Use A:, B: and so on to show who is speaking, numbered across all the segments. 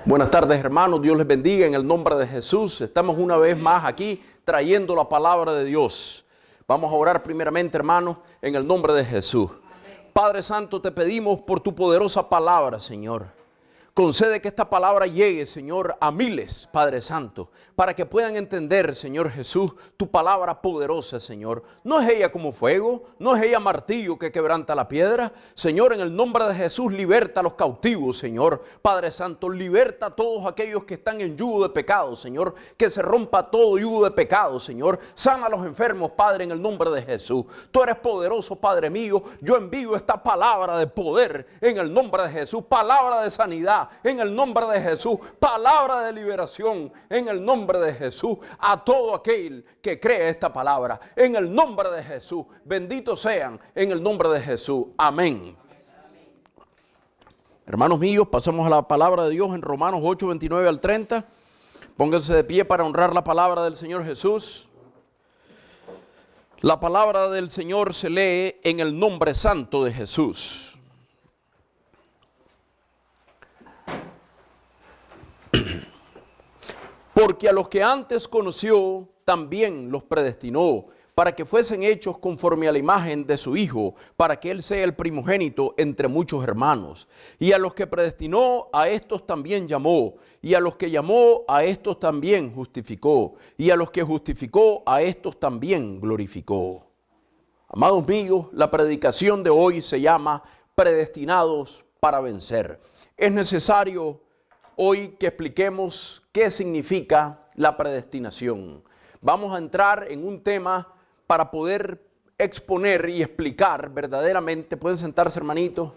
A: Buenas tardes, hermanos, Dios les bendiga en el nombre de Jesús. Estamos una vez más aquí trayendo la palabra de Dios. Vamos a orar primeramente, hermanos, en el nombre de Jesús. Amén. Padre Santo, te pedimos por tu poderosa palabra, Señor. Concede que esta palabra llegue, Señor, a miles, Padre Santo, para que puedan entender, Señor Jesús, tu palabra poderosa, Señor. No es ella como fuego, no es ella martillo que quebranta la piedra. Señor, en el nombre de Jesús, liberta a los cautivos, Señor. Padre Santo, liberta a todos aquellos que están en yugo de pecado, Señor. Que se rompa todo yugo de pecado, Señor. Sana a los enfermos, Padre, en el nombre de Jesús. Tú eres poderoso, Padre mío. Yo envío esta palabra de poder en el nombre de Jesús. Palabra de sanidad en el nombre de Jesús, palabra de liberación en el nombre de Jesús, a todo aquel que cree esta palabra, en el nombre de Jesús, benditos sean en el nombre de Jesús, amén. Hermanos míos, pasamos a la palabra de Dios en Romanos 8, 29 al 30, pónganse de pie para honrar la palabra del Señor Jesús. La palabra del Señor se lee en el nombre santo de Jesús. Porque a los que antes conoció, también los predestinó, para que fuesen hechos conforme a la imagen de su Hijo, para que Él sea el primogénito entre muchos hermanos. Y a los que predestinó, a estos también llamó. Y a los que llamó, a estos también justificó. Y a los que justificó, a estos también glorificó. Amados míos, la predicación de hoy se llama Predestinados para vencer. Es necesario hoy que expliquemos qué significa la predestinación. Vamos a entrar en un tema para poder exponer y explicar verdaderamente, pueden sentarse hermanitos,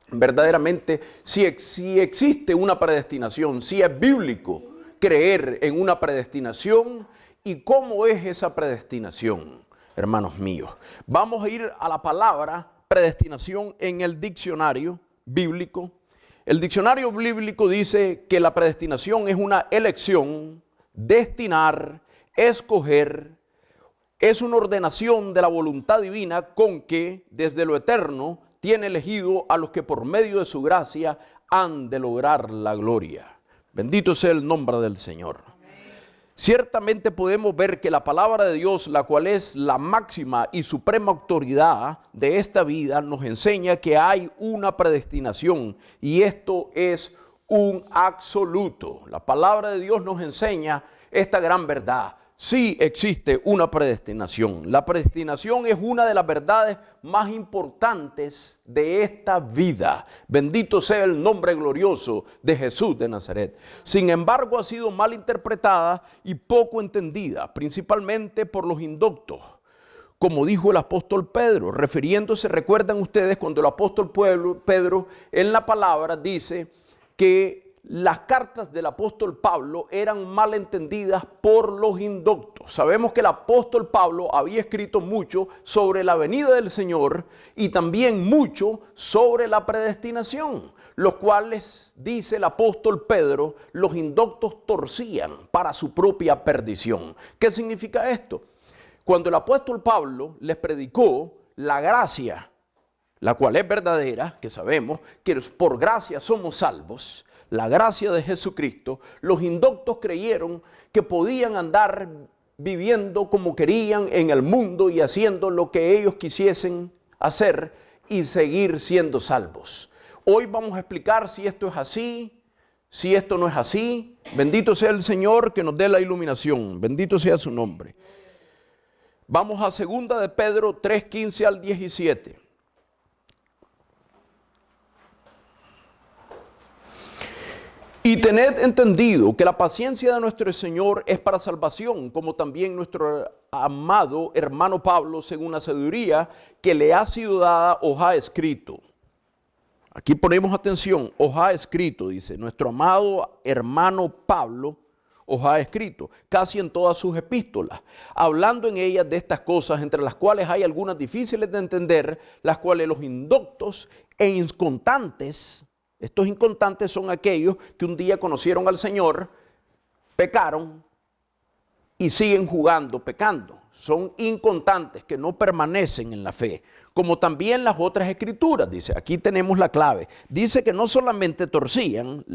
A: verdaderamente si existe una predestinación, si es bíblico creer en una predestinación y cómo es esa predestinación, hermanos míos. Vamos a ir a la palabra predestinación en el diccionario bíblico. El diccionario bíblico dice que la predestinación es una elección, destinar, escoger, es una ordenación de la voluntad divina con que desde lo eterno tiene elegido a los que por medio de su gracia han de lograr la gloria. Bendito sea el nombre del Señor. Ciertamente podemos ver que la palabra de Dios, la cual es la máxima y suprema autoridad de esta vida, nos enseña que hay una predestinación y esto es un absoluto. La palabra de Dios nos enseña esta gran verdad. Sí existe una predestinación. La predestinación es una de las verdades más importantes de esta vida. Bendito sea el nombre glorioso de Jesús de Nazaret. Sin embargo, ha sido mal interpretada y poco entendida, principalmente por los indoctos. Como dijo el apóstol Pedro, refiriéndose, recuerdan ustedes cuando el apóstol Pedro en la palabra dice que las cartas del apóstol Pablo eran mal entendidas por los indoctos. Sabemos que el apóstol Pablo había escrito mucho sobre la venida del Señor y también mucho sobre la predestinación, los cuales, dice el apóstol Pedro, los indoctos torcían para su propia perdición. ¿Qué significa esto? Cuando el apóstol Pablo les predicó la gracia, la cual es verdadera, que sabemos que por gracia somos salvos, la gracia de Jesucristo, los indoctos creyeron que podían andar viviendo como querían en el mundo y haciendo lo que ellos quisiesen hacer y seguir siendo salvos. Hoy vamos a explicar si esto es así, si esto no es así. Bendito sea el Señor que nos dé la iluminación. Bendito sea su nombre. Vamos a 2 de Pedro 3, 15 al 17. Y tened entendido que la paciencia de nuestro Señor es para salvación, como también nuestro amado hermano Pablo, según la sabiduría que le ha sido dada, os ha escrito. Aquí ponemos atención, os ha escrito, dice, nuestro amado hermano Pablo os ha escrito, casi en todas sus epístolas, hablando en ellas de estas cosas, entre las cuales hay algunas difíciles de entender, las cuales los indoctos e inconstantes, estos inconstantes son aquellos que un día conocieron al Señor, pecaron y siguen jugando, pecando. son inconstantes, que no permanecen en la fe, como también las otras escrituras, dice, aquí tenemos la clave, dice que no solamente torcían,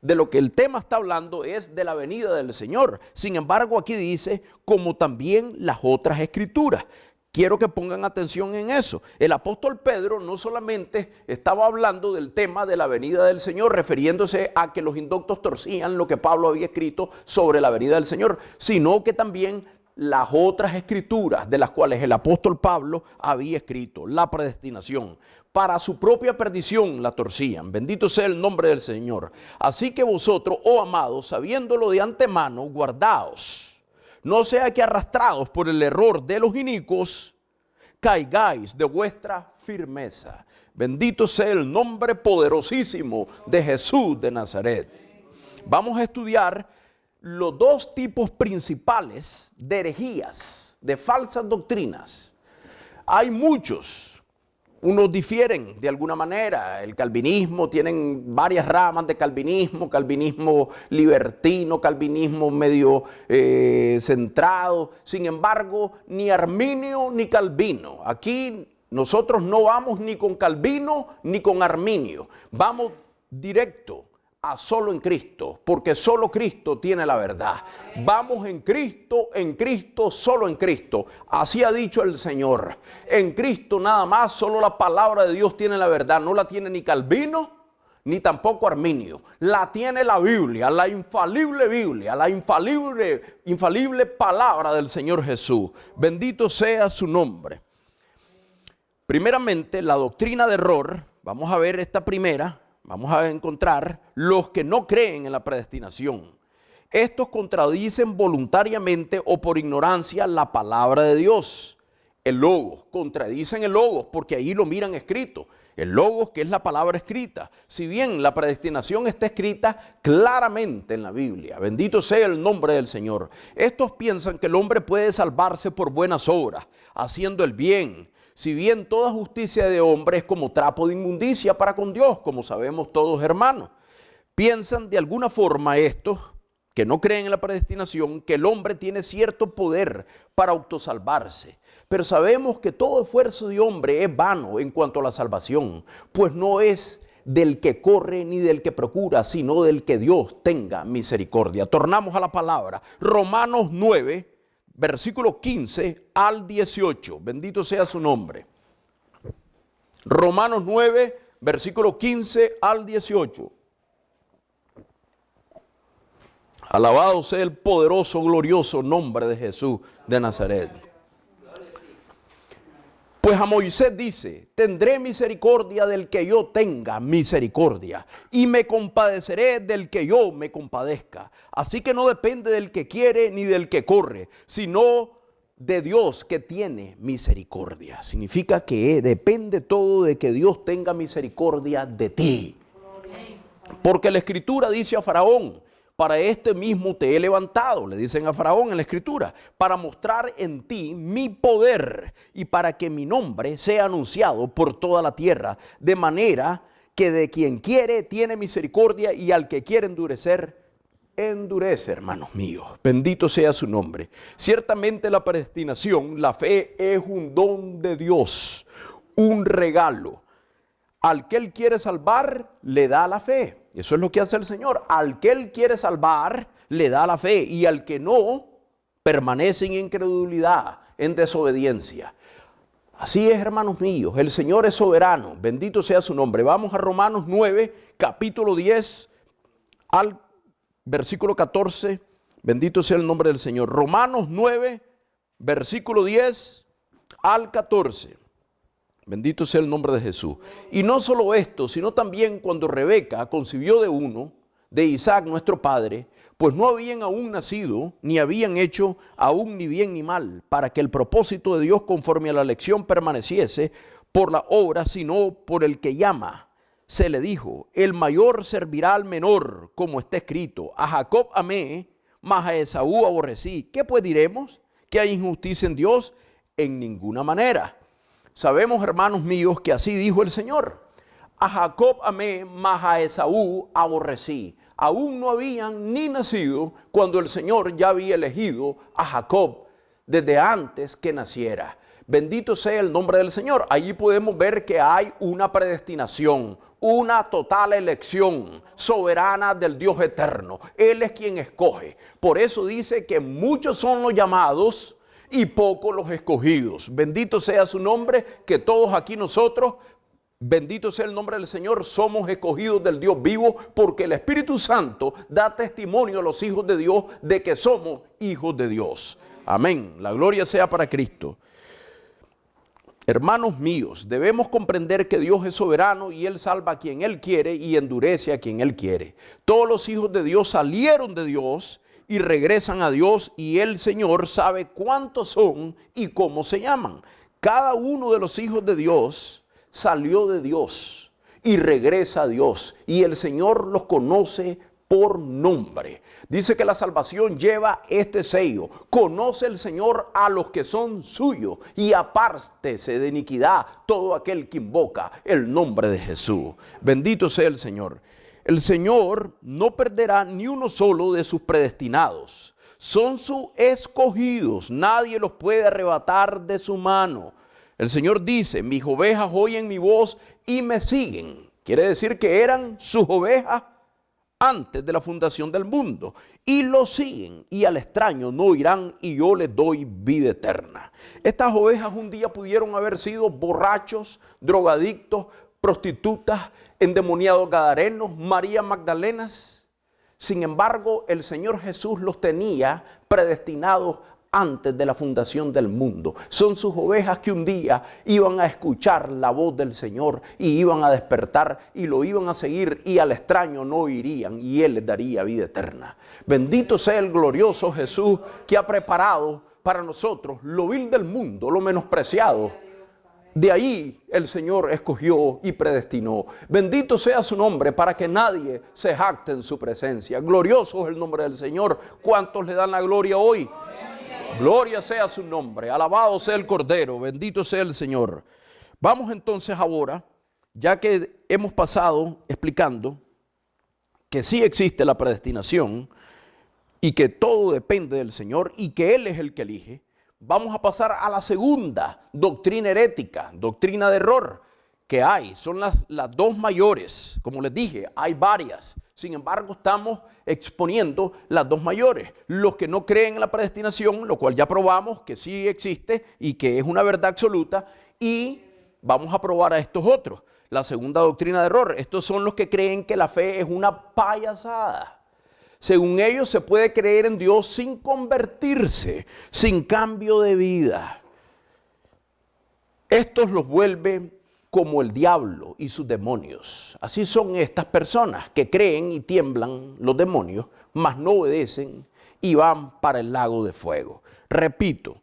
A: de lo que el tema está hablando es de la venida del Señor, sin embargo aquí dice, como también las otras escrituras. Quiero que pongan atención en eso. El apóstol Pedro no solamente estaba hablando del tema de la venida del Señor, refiriéndose a que los indoctos torcían lo que Pablo había escrito sobre la venida del Señor, sino que también las otras escrituras de las cuales el apóstol Pablo había escrito, la predestinación, para su propia perdición la torcían. Bendito sea el nombre del Señor. Así que vosotros, oh amados, sabiéndolo de antemano, guardaos. No sea que arrastrados por el error de los inicuos, caigáis de vuestra firmeza. Bendito sea el nombre poderosísimo de Jesús de Nazaret. Vamos a estudiar los dos tipos principales de herejías, de falsas doctrinas. Hay muchos. Unos difieren de alguna manera, el calvinismo, tienen varias ramas de calvinismo, calvinismo libertino, calvinismo medio centrado. Sin embargo, ni Arminio ni Calvino. Aquí nosotros no vamos ni con Calvino ni con Arminio. Vamos directo a solo en Cristo, porque solo Cristo tiene la verdad. Vamos en Cristo, solo en Cristo. Así ha dicho el Señor. En Cristo nada más, solo la palabra de Dios tiene la verdad. No la tiene ni Calvino, ni tampoco Arminio. La tiene la Biblia, la infalible palabra del Señor Jesús. Bendito sea su nombre. Primeramente, la doctrina de error. Vamos a ver esta primera. Vamos a encontrar los que no creen en la predestinación. Estos contradicen voluntariamente o por ignorancia la palabra de Dios. El Logos, contradicen el Logos porque ahí lo miran escrito. El Logos, que es la palabra escrita. Si bien la predestinación está escrita claramente en la Biblia. Bendito sea el nombre del Señor. Estos piensan que el hombre puede salvarse por buenas obras, haciendo el bien. Si bien toda justicia de hombre es como trapo de inmundicia para con Dios, como sabemos todos hermanos. Piensan de alguna forma estos, que no creen en la predestinación, que el hombre tiene cierto poder para autosalvarse. Pero sabemos que todo esfuerzo de hombre es vano en cuanto a la salvación, pues no es del que corre ni del que procura, sino del que Dios tenga misericordia. Tornamos a la palabra. Romanos 9. Versículo 15 al 18. Bendito sea su nombre. Romanos 9, versículo 15 al 18. Alabado sea el poderoso, glorioso nombre de Jesús de Nazaret. Pues a Moisés dice, tendré misericordia del que yo tenga misericordia, y me compadeceré del que yo me compadezca. Así que no depende del que quiere ni del que corre, sino de Dios que tiene misericordia. Significa que depende todo de que Dios tenga misericordia de ti. Porque la Escritura dice a Faraón, para este mismo te he levantado, le dicen a Faraón en la Escritura, para mostrar en ti mi poder y para que mi nombre sea anunciado por toda la tierra, de manera que de quien quiere tiene misericordia y al que quiere endurecer, endurece, hermanos míos. Bendito sea su nombre. Ciertamente la predestinación, la fe es un don de Dios, un regalo. Al que Él quiere salvar, le da la fe. Eso es lo que hace el Señor. Al que Él quiere salvar, le da la fe. Y al que no, permanece en incredulidad, en desobediencia. Así es, hermanos míos. El Señor es soberano. Bendito sea su nombre. Vamos a Romanos 9, capítulo 10, al versículo 14. Bendito sea el nombre del Señor. Romanos 9, versículo 10 al 14. Bendito sea el nombre de Jesús. Y no solo esto, sino también cuando Rebeca concibió de uno, de Isaac nuestro padre, pues no habían aún nacido, ni habían hecho aún ni bien ni mal, para que el propósito de Dios conforme a la elección permaneciese por la obra, sino por el que llama. Se le dijo, el mayor servirá al menor, como está escrito, a Jacob amé, mas a Esaú aborrecí. ¿Qué pues diremos? ¿Que hay injusticia en Dios? En ninguna manera. Sabemos, hermanos míos, que así dijo el Señor. A Jacob amé, mas a Esaú aborrecí. Aún no habían ni nacido cuando el Señor ya había elegido a Jacob, desde antes que naciera. Bendito sea el nombre del Señor. Allí podemos ver que hay una predestinación, una total elección soberana del Dios eterno. Él es quien escoge. Por eso dice que muchos son los llamados y pocos los escogidos. Bendito sea su nombre, que todos aquí nosotros, bendito sea el nombre del Señor, somos escogidos del Dios vivo, porque el Espíritu Santo da testimonio a los hijos de Dios de que somos hijos de Dios. Amén. La gloria sea para Cristo. Hermanos míos, debemos comprender que Dios es soberano y Él salva a quien Él quiere y endurece a quien Él quiere. Todos los hijos de Dios salieron de Dios y regresan a Dios, y el Señor sabe cuántos son y cómo se llaman. Cada uno de los hijos de Dios salió de Dios y regresa a Dios, y el Señor los conoce por nombre. Dice que la salvación lleva este sello: conoce el Señor a los que son suyos, y apártese de iniquidad todo aquel que invoca el nombre de Jesús. Bendito sea el Señor. El Señor no perderá ni uno solo de sus predestinados. Son sus escogidos, nadie los puede arrebatar de su mano. El Señor dice: mis ovejas oyen mi voz y me siguen. Quiere decir que eran sus ovejas antes de la fundación del mundo, y lo siguen, y al extraño no irán, y yo les doy vida eterna. Estas ovejas un día pudieron haber sido borrachos, drogadictos, prostitutas, endemoniados gadarenos, María Magdalenas. Sin embargo, el Señor Jesús los tenía predestinados antes de la fundación del mundo. Son sus ovejas que un día iban a escuchar la voz del Señor y iban a despertar y lo iban a seguir, y al extraño no irían, y Él les daría vida eterna. Bendito sea el glorioso Jesús, que ha preparado para nosotros lo vil del mundo, lo menospreciado. De ahí el Señor escogió y predestinó. Bendito sea su nombre, para que nadie se jacte en su presencia. Glorioso es el nombre del Señor. ¿Cuántos le dan la gloria hoy? Gloria sea su nombre, alabado sea el Cordero, bendito sea el Señor. Vamos entonces ahora, ya que hemos pasado explicando que sí existe la predestinación y que todo depende del Señor y que Él es el que elige, vamos a pasar a la segunda doctrina herética, doctrina de error que hay. Son las dos mayores. Como les dije, hay varias. Sin embargo, estamos exponiendo las dos mayores. Los que no creen en la predestinación, lo cual ya probamos que sí existe y que es una verdad absoluta, y vamos a probar a estos otros. La segunda doctrina de error. Estos son los que creen que la fe es una payasada. Según ellos, se puede creer en Dios sin convertirse, sin cambio de vida. Estos los vuelve como el diablo y sus demonios. Así son estas personas que creen y tiemblan los demonios, mas no obedecen y van para el lago de fuego. Repito,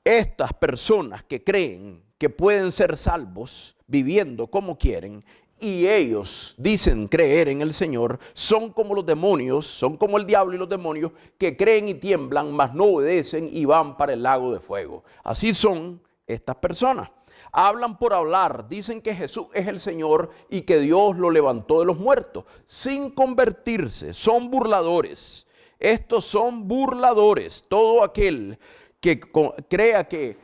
A: estas personas que creen que pueden ser salvos viviendo como quieren, y ellos dicen creer en el Señor, son como los demonios, son como el diablo y los demonios, que creen y tiemblan, mas no obedecen y van para el lago de fuego. Así son estas personas. Hablan por hablar, dicen que Jesús es el Señor y que Dios lo levantó de los muertos, sin convertirse. Son burladores. Estos son burladores. Todo aquel que crea que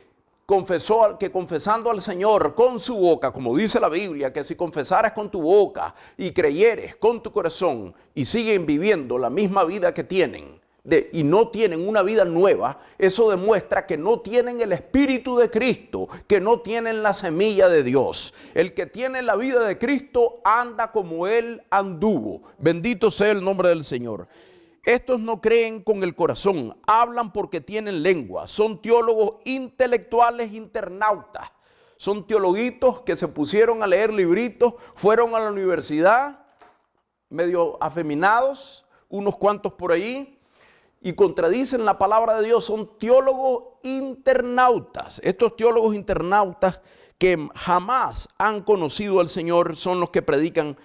A: confesando al Señor con su boca, como dice la Biblia, que si confesaras con tu boca y creyeres con tu corazón y siguen viviendo la misma vida que tienen, y no tienen una vida nueva, eso demuestra que no tienen el Espíritu de Cristo, que no tienen la semilla de Dios. El que tiene la vida de Cristo anda como Él anduvo. Bendito sea el nombre del Señor. Estos no creen con el corazón, hablan porque tienen lengua. Son teólogos intelectuales internautas. Son teologuitos que se pusieron a leer libritos, fueron a la universidad, medio afeminados, unos cuantos por ahí, y contradicen la palabra de Dios. Son teólogos internautas. Estos teólogos internautas que jamás han conocido al Señor son los que predican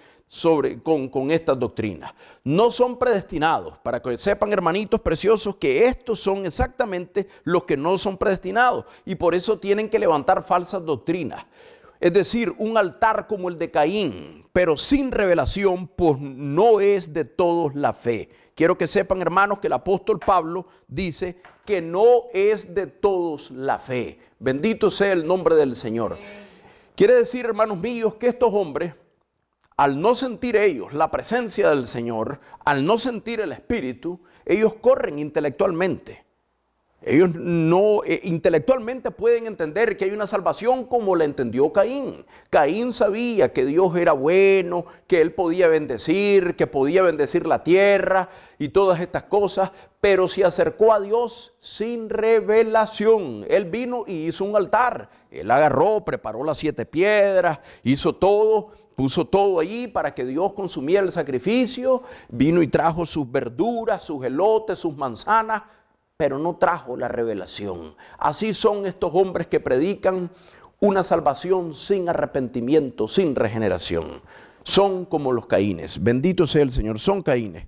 A: con estas doctrinas. No son predestinados. Para que sepan, hermanitos preciosos, que estos son exactamente los que no son predestinados, y por eso tienen que levantar falsas doctrinas. Es decir, un altar como el de Caín, pero sin revelación, pues no es de todos la fe. Quiero que sepan, hermanos, que el apóstol Pablo dice que no es de todos la fe. Bendito sea el nombre del Señor. Quiere decir, hermanos míos, que estos hombres, al no sentir ellos la presencia del Señor, al no sentir el Espíritu, ellos corren intelectualmente. Ellos no intelectualmente pueden entender que hay una salvación como la entendió Caín. Caín sabía que Dios era bueno, que él podía bendecir, que podía bendecir la tierra y todas estas cosas, pero se acercó a Dios sin revelación. Él vino y hizo un altar. Él agarró, preparó las 7 piedras, hizo todo. Puso todo allí para que Dios consumiera el sacrificio. Vino y trajo sus verduras, sus elotes, sus manzanas, pero no trajo la revelación. Así son estos hombres que predican una salvación sin arrepentimiento, sin regeneración. Son como los Caínes. Bendito sea el Señor, son Caínes.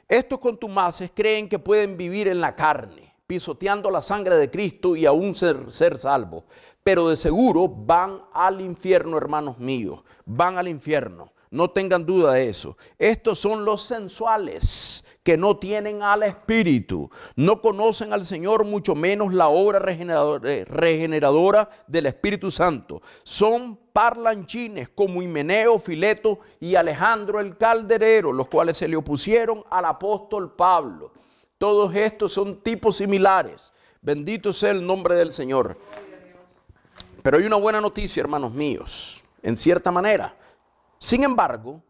A: Estos contumaces creen que pueden vivir en la carne, pisoteando la sangre de Cristo y aún ser salvos. Pero de seguro van al infierno, hermanos míos. Van al infierno. No tengan duda de eso. Estos son los sensuales que no tienen al Espíritu. No conocen al Señor, mucho menos la obra regeneradora del Espíritu Santo. Son parlanchines como Himeneo, Fileto y Alejandro el Calderero, los cuales se le opusieron al apóstol Pablo. Todos estos son tipos similares. Bendito sea el nombre del Señor. Pero hay una buena noticia, hermanos míos, en cierta manera. Sin embargo,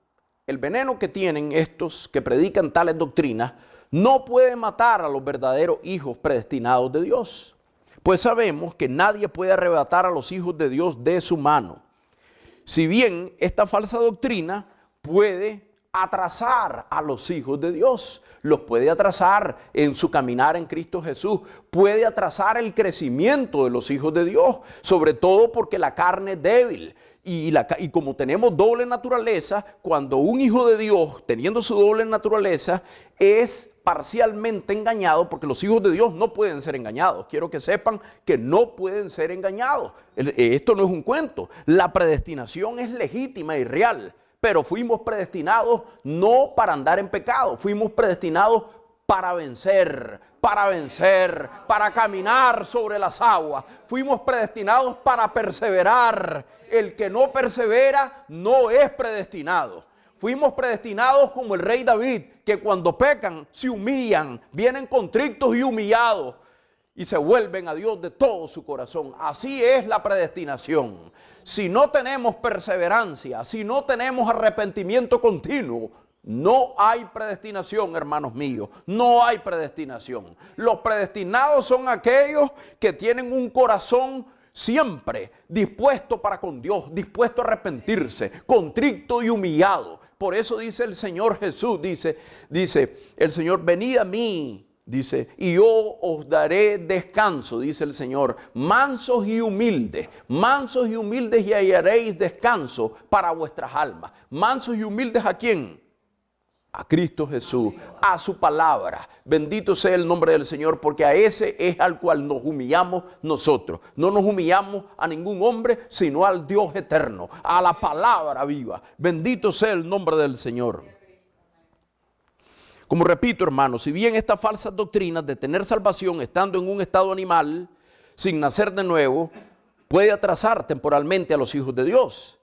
A: el veneno que tienen estos que predican tales doctrinas no puede matar a los verdaderos hijos predestinados de Dios. Pues sabemos que nadie puede arrebatar a los hijos de Dios de su mano. Si bien esta falsa doctrina puede atrasar a los hijos de Dios, los puede atrasar en su caminar en Cristo Jesús, puede atrasar el crecimiento de los hijos de Dios, sobre todo porque la carne es débil. Y como tenemos doble naturaleza, cuando un hijo de Dios, teniendo su doble naturaleza, es parcialmente engañado, porque los hijos de Dios no pueden ser engañados. Quiero que sepan que no pueden ser engañados. Esto no es un cuento. La predestinación es legítima y real. Pero fuimos predestinados no para andar en pecado, fuimos predestinados para vencer, para caminar sobre las aguas. Fuimos predestinados para perseverar. El que no persevera no es predestinado. Fuimos predestinados como el rey David, que cuando pecan se humillan, vienen contritos y humillados y se vuelven a Dios de todo su corazón. Así es la predestinación. Si no tenemos perseverancia, si no tenemos arrepentimiento continuo, no hay predestinación, hermanos míos. No hay predestinación. Los predestinados son aquellos que tienen un corazón siempre dispuesto para con Dios, dispuesto a arrepentirse, contrito y humillado. Por eso dice el Señor Jesús, dice el Señor, venid a mí. Dice, y yo os daré descanso, dice el Señor, mansos y humildes y hallaréis descanso para vuestras almas. Mansos y humildes, ¿a quién? A Cristo Jesús, a su palabra. Bendito sea el nombre del Señor, porque a ese es al cual nos humillamos nosotros. No nos humillamos a ningún hombre, sino al Dios eterno, a la palabra viva. Bendito sea el nombre del Señor. Como repito, hermanos, si bien estas falsas doctrinas de tener salvación estando en un estado animal, sin nacer de nuevo, puede atrasar temporalmente a los hijos de Dios,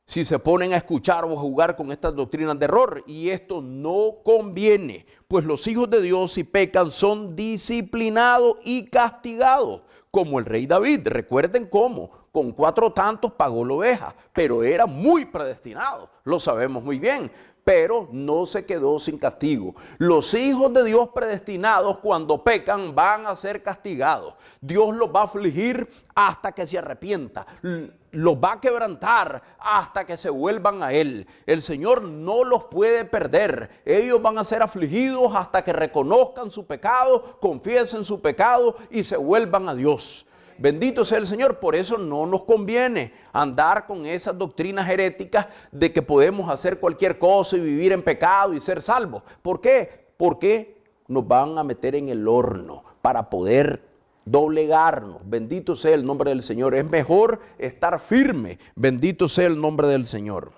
A: si se ponen a escuchar o a jugar con estas doctrinas de error. Y esto no conviene, pues los hijos de Dios, si pecan, son disciplinados y castigados, como el rey David. Recuerden cómo, con 4 tantos pagó la oveja, pero era muy predestinado, lo sabemos muy bien. Pero no se quedó sin castigo. Los hijos de Dios predestinados, cuando pecan, van a ser castigados. Dios los va a afligir hasta que se arrepienta. Los va a quebrantar hasta que se vuelvan a Él. El Señor no los puede perder. Ellos van a ser afligidos hasta que reconozcan su pecado, confiesen su pecado y se vuelvan a Dios. Bendito sea el Señor. Por eso no nos conviene andar con esas doctrinas heréticas de que podemos hacer cualquier cosa y vivir en pecado y ser salvos. ¿Por qué? Porque nos van a meter en el horno para poder doblegarnos. Bendito sea el nombre del Señor. Es mejor estar firme. Bendito sea el nombre del Señor.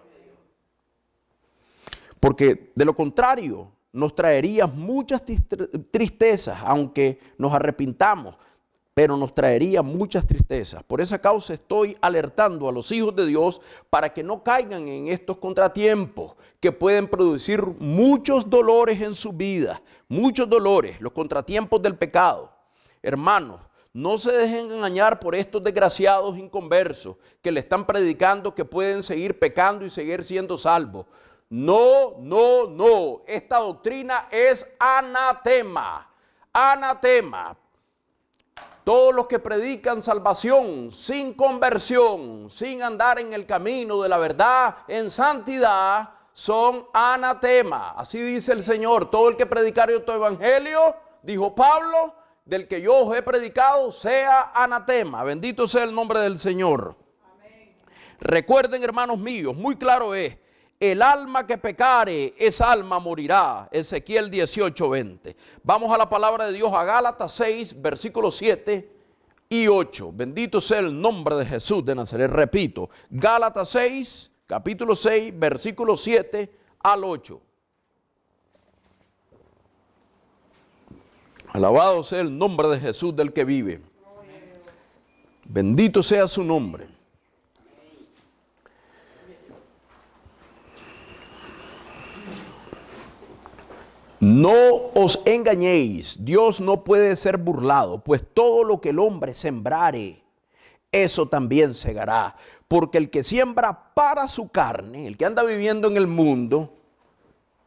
A: Porque de lo contrario, nos traería muchas tristezas, aunque nos arrepintamos, pero nos traería muchas tristezas. Por esa causa estoy alertando a los hijos de Dios para que no caigan en estos contratiempos que pueden producir muchos dolores en su vida, muchos dolores, los contratiempos del pecado. Hermanos, no se dejen engañar por estos desgraciados inconversos que le están predicando que pueden seguir pecando y seguir siendo salvos. No, no, no. Esta doctrina es anatema. Anatema. Todos los que predican salvación sin conversión, sin andar en el camino de la verdad, en santidad, son anatema. Así dice el Señor. Todo el que predicare otro evangelio, dijo Pablo, del que yo os he predicado, sea anatema. Bendito sea el nombre del Señor. Amén. Recuerden, hermanos míos, muy claro es, el alma que pecare, esa alma morirá. Ezequiel 18:20. Vamos a la palabra de Dios, a Gálatas 6, versículos 7 y 8. Bendito sea el nombre de Jesús de Nazaret. Repito, Gálatas 6, capítulo 6, versículos 7 al 8. Alabado sea el nombre de Jesús del que vive. Bendito sea su nombre. No os engañéis, Dios no puede ser burlado, pues todo lo que el hombre sembrare, eso también segará. Porque el que siembra para su carne, el que anda viviendo en el mundo,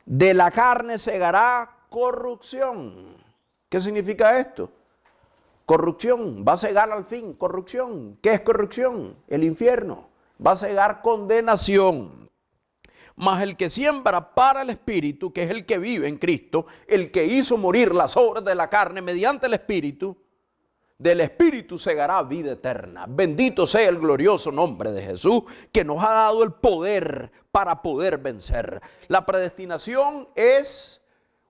A: de la carne segará corrupción. ¿Qué significa esto? Corrupción, va a cegar al fin, corrupción. ¿Qué es corrupción? El infierno. Va a cegar condenación. Mas el que siembra para el Espíritu, que es el que vive en Cristo, el que hizo morir las obras de la carne mediante el Espíritu, del Espíritu segará vida eterna. Bendito sea el glorioso nombre de Jesús, que nos ha dado el poder para poder vencer. La predestinación es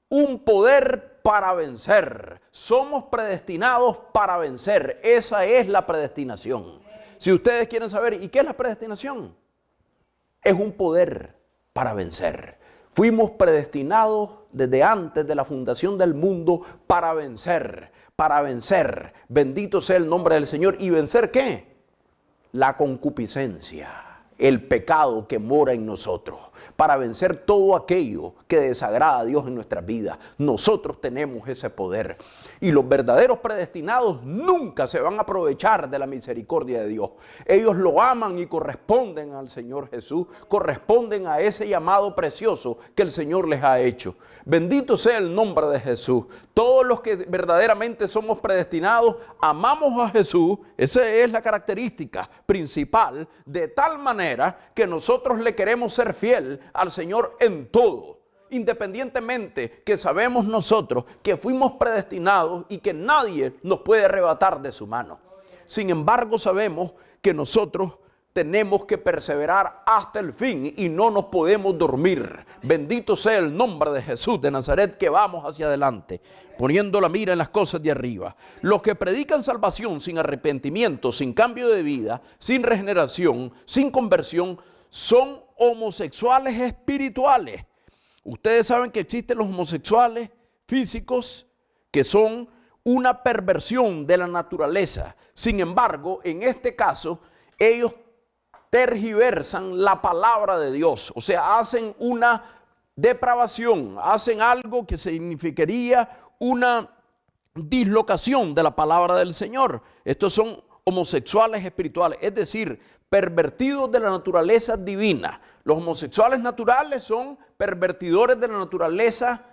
A: un poder para vencer. Somos predestinados para vencer. Esa es la predestinación. Si ustedes quieren saber, ¿y qué es la predestinación? Es un poder para vencer. Fuimos predestinados desde antes de la fundación del mundo para vencer, para vencer. Bendito sea el nombre del Señor. ¿Y vencer qué? La concupiscencia, el pecado que mora en nosotros, para vencer todo aquello que desagrada a Dios en nuestras vidas. Nosotros tenemos ese poder. Y los verdaderos predestinados nunca se van a aprovechar de la misericordia de Dios. Ellos lo aman y corresponden al Señor Jesús, corresponden a ese llamado precioso que el Señor les ha hecho. Bendito sea el nombre de Jesús. Todos los que verdaderamente somos predestinados, amamos a Jesús. Esa es la característica principal, de tal manera que nosotros le queremos ser fiel al Señor en todo. Independientemente que sabemos nosotros que fuimos predestinados y que nadie nos puede arrebatar de su mano. Sin embargo, sabemos que nosotros tenemos que perseverar hasta el fin y no nos podemos dormir. Bendito sea el nombre de Jesús de Nazaret, que vamos hacia adelante, poniendo la mira en las cosas de arriba. Los que predican salvación sin arrepentimiento, sin cambio de vida, sin regeneración, sin conversión, son homosexuales espirituales. Ustedes saben que existen los homosexuales físicos que son una perversión de la naturaleza. Sin embargo, en este caso, ellos tergiversan la palabra de Dios. O sea, hacen una depravación, hacen algo que significaría una dislocación de la palabra del Señor. Estos son homosexuales espirituales, es decir, pervertidos de la naturaleza divina. Los homosexuales naturales son pervertidores de la naturaleza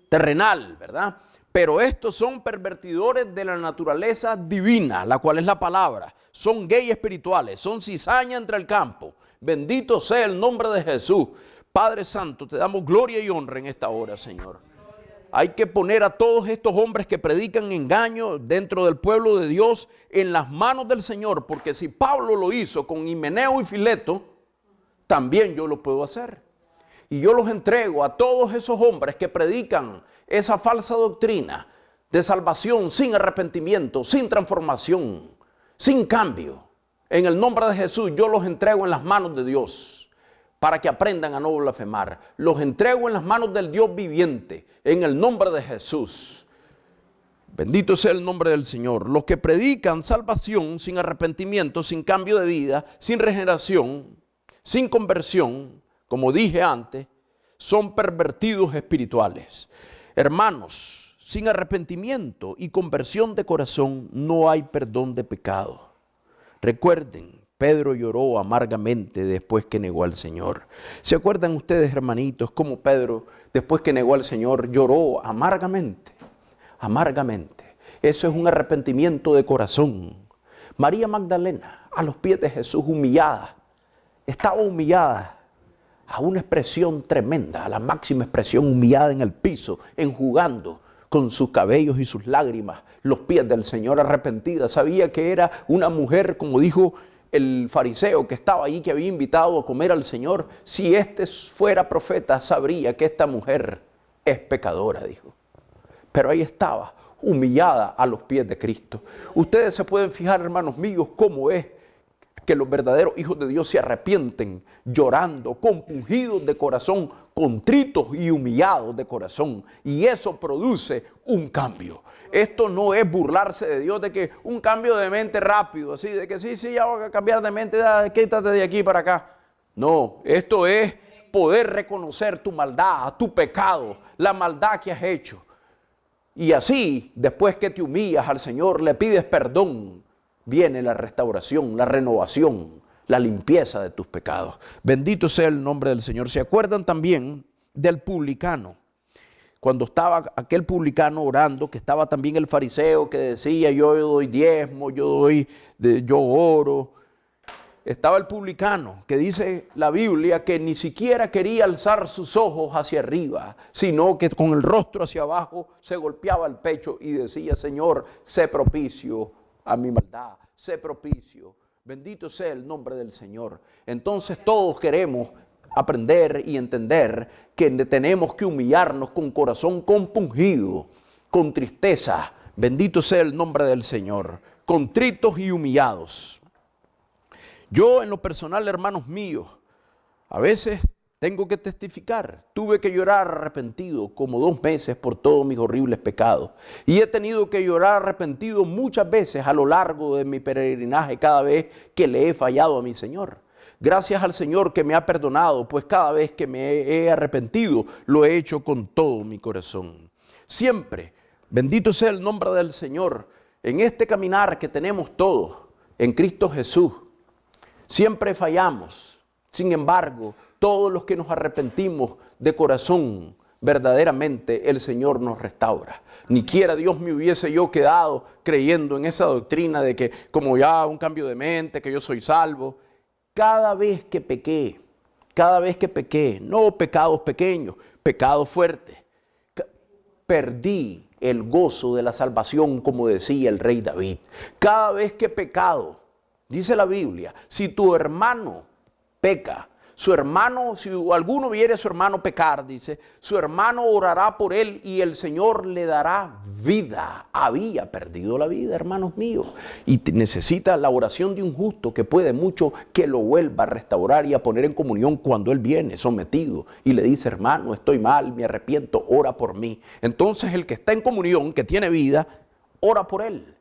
A: terrenal, ¿verdad? Pero estos son pervertidores de la naturaleza divina, la cual es la palabra. Son gay espirituales, son cizaña entre el campo. Bendito sea el nombre de Jesús. Padre Santo, te damos gloria y honra en esta hora, Señor. Hay que poner a todos estos hombres que predican engaño dentro del pueblo de Dios en las manos del Señor, porque si Pablo lo hizo con Himeneo y Fileto, también yo lo puedo hacer. Y yo los entrego a todos esos hombres que predican esa falsa doctrina de salvación sin arrepentimiento, sin transformación, sin cambio. En el nombre de Jesús yo los entrego en las manos de Dios, para que aprendan a no blasfemar. Los entrego en las manos del Dios viviente, en el nombre de Jesús. Bendito sea el nombre del Señor. Los que predican salvación sin arrepentimiento, sin cambio de vida, sin regeneración, sin conversión, como dije antes, son pervertidos espirituales. Hermanos, sin arrepentimiento y conversión de corazón no hay perdón de pecado. Recuerden, Pedro lloró amargamente después que negó al Señor. ¿Se acuerdan ustedes, hermanitos, cómo Pedro, después que negó al Señor, lloró amargamente? Amargamente. Eso es un arrepentimiento de corazón. María Magdalena, a los pies de Jesús, humillada, estaba humillada a una expresión tremenda, a la máxima expresión, humillada en el piso, enjugando con sus cabellos y sus lágrimas los pies del Señor, arrepentida. Sabía que era una mujer, como dijo el fariseo que estaba allí, que había invitado a comer al Señor. Si este fuera profeta, sabría que esta mujer es pecadora, dijo. Pero ahí estaba, humillada a los pies de Cristo. Ustedes se pueden fijar, hermanos míos, cómo es que los verdaderos hijos de Dios se arrepienten, llorando, compungidos de corazón, contritos y humillados de corazón. Y eso produce un cambio. Esto no es burlarse de Dios, de que un cambio de mente rápido, así, de que sí, ya voy a cambiar de mente, quítate de aquí para acá. No, esto es poder reconocer tu maldad, tu pecado, la maldad que has hecho. Y así, después que te humillas al Señor, le pides perdón, viene la restauración, la renovación, la limpieza de tus pecados. Bendito sea el nombre del Señor. ¿Se acuerdan también del publicano? Cuando estaba aquel publicano orando, que estaba también el fariseo que decía, yo doy diezmo, yo oro. Estaba el publicano, que dice la Biblia que ni siquiera quería alzar sus ojos hacia arriba, sino que con el rostro hacia abajo se golpeaba el pecho y decía, Señor, sé propicio a mi maldad, sé propicio. Bendito sea el nombre del Señor. Entonces todos queremos aprender y entender que tenemos que humillarnos con corazón compungido, con tristeza. Bendito sea el nombre del Señor. Contritos y humillados. Yo en lo personal, hermanos míos, a veces tengo que testificar. Tuve que llorar arrepentido como 2 meses por todos mis horribles pecados. Y he tenido que llorar arrepentido muchas veces a lo largo de mi peregrinaje, cada vez que le he fallado a mi Señor. Gracias al Señor que me ha perdonado, pues cada vez que me he arrepentido, lo he hecho con todo mi corazón. Siempre, bendito sea el nombre del Señor, en este caminar que tenemos todos, en Cristo Jesús, siempre fallamos. Sin embargo, todos los que nos arrepentimos de corazón, verdaderamente el Señor nos restaura. Ni quiera Dios me hubiese yo quedado creyendo en esa doctrina de que como ya un cambio de mente, que yo soy salvo. Cada vez que pequé, no pecados pequeños, pecados fuertes, perdí el gozo de la salvación, como decía el rey David. Cada vez que he pecado, dice la Biblia, si tu hermano peca, su hermano, si alguno viere a su hermano pecar, dice, su hermano orará por él y el Señor le dará vida. Había perdido la vida, hermanos míos, y necesita la oración de un justo que puede mucho, que lo vuelva a restaurar y a poner en comunión cuando él viene sometido y le dice, hermano, estoy mal, me arrepiento, ora por mí. Entonces el que está en comunión, que tiene vida, ora por él.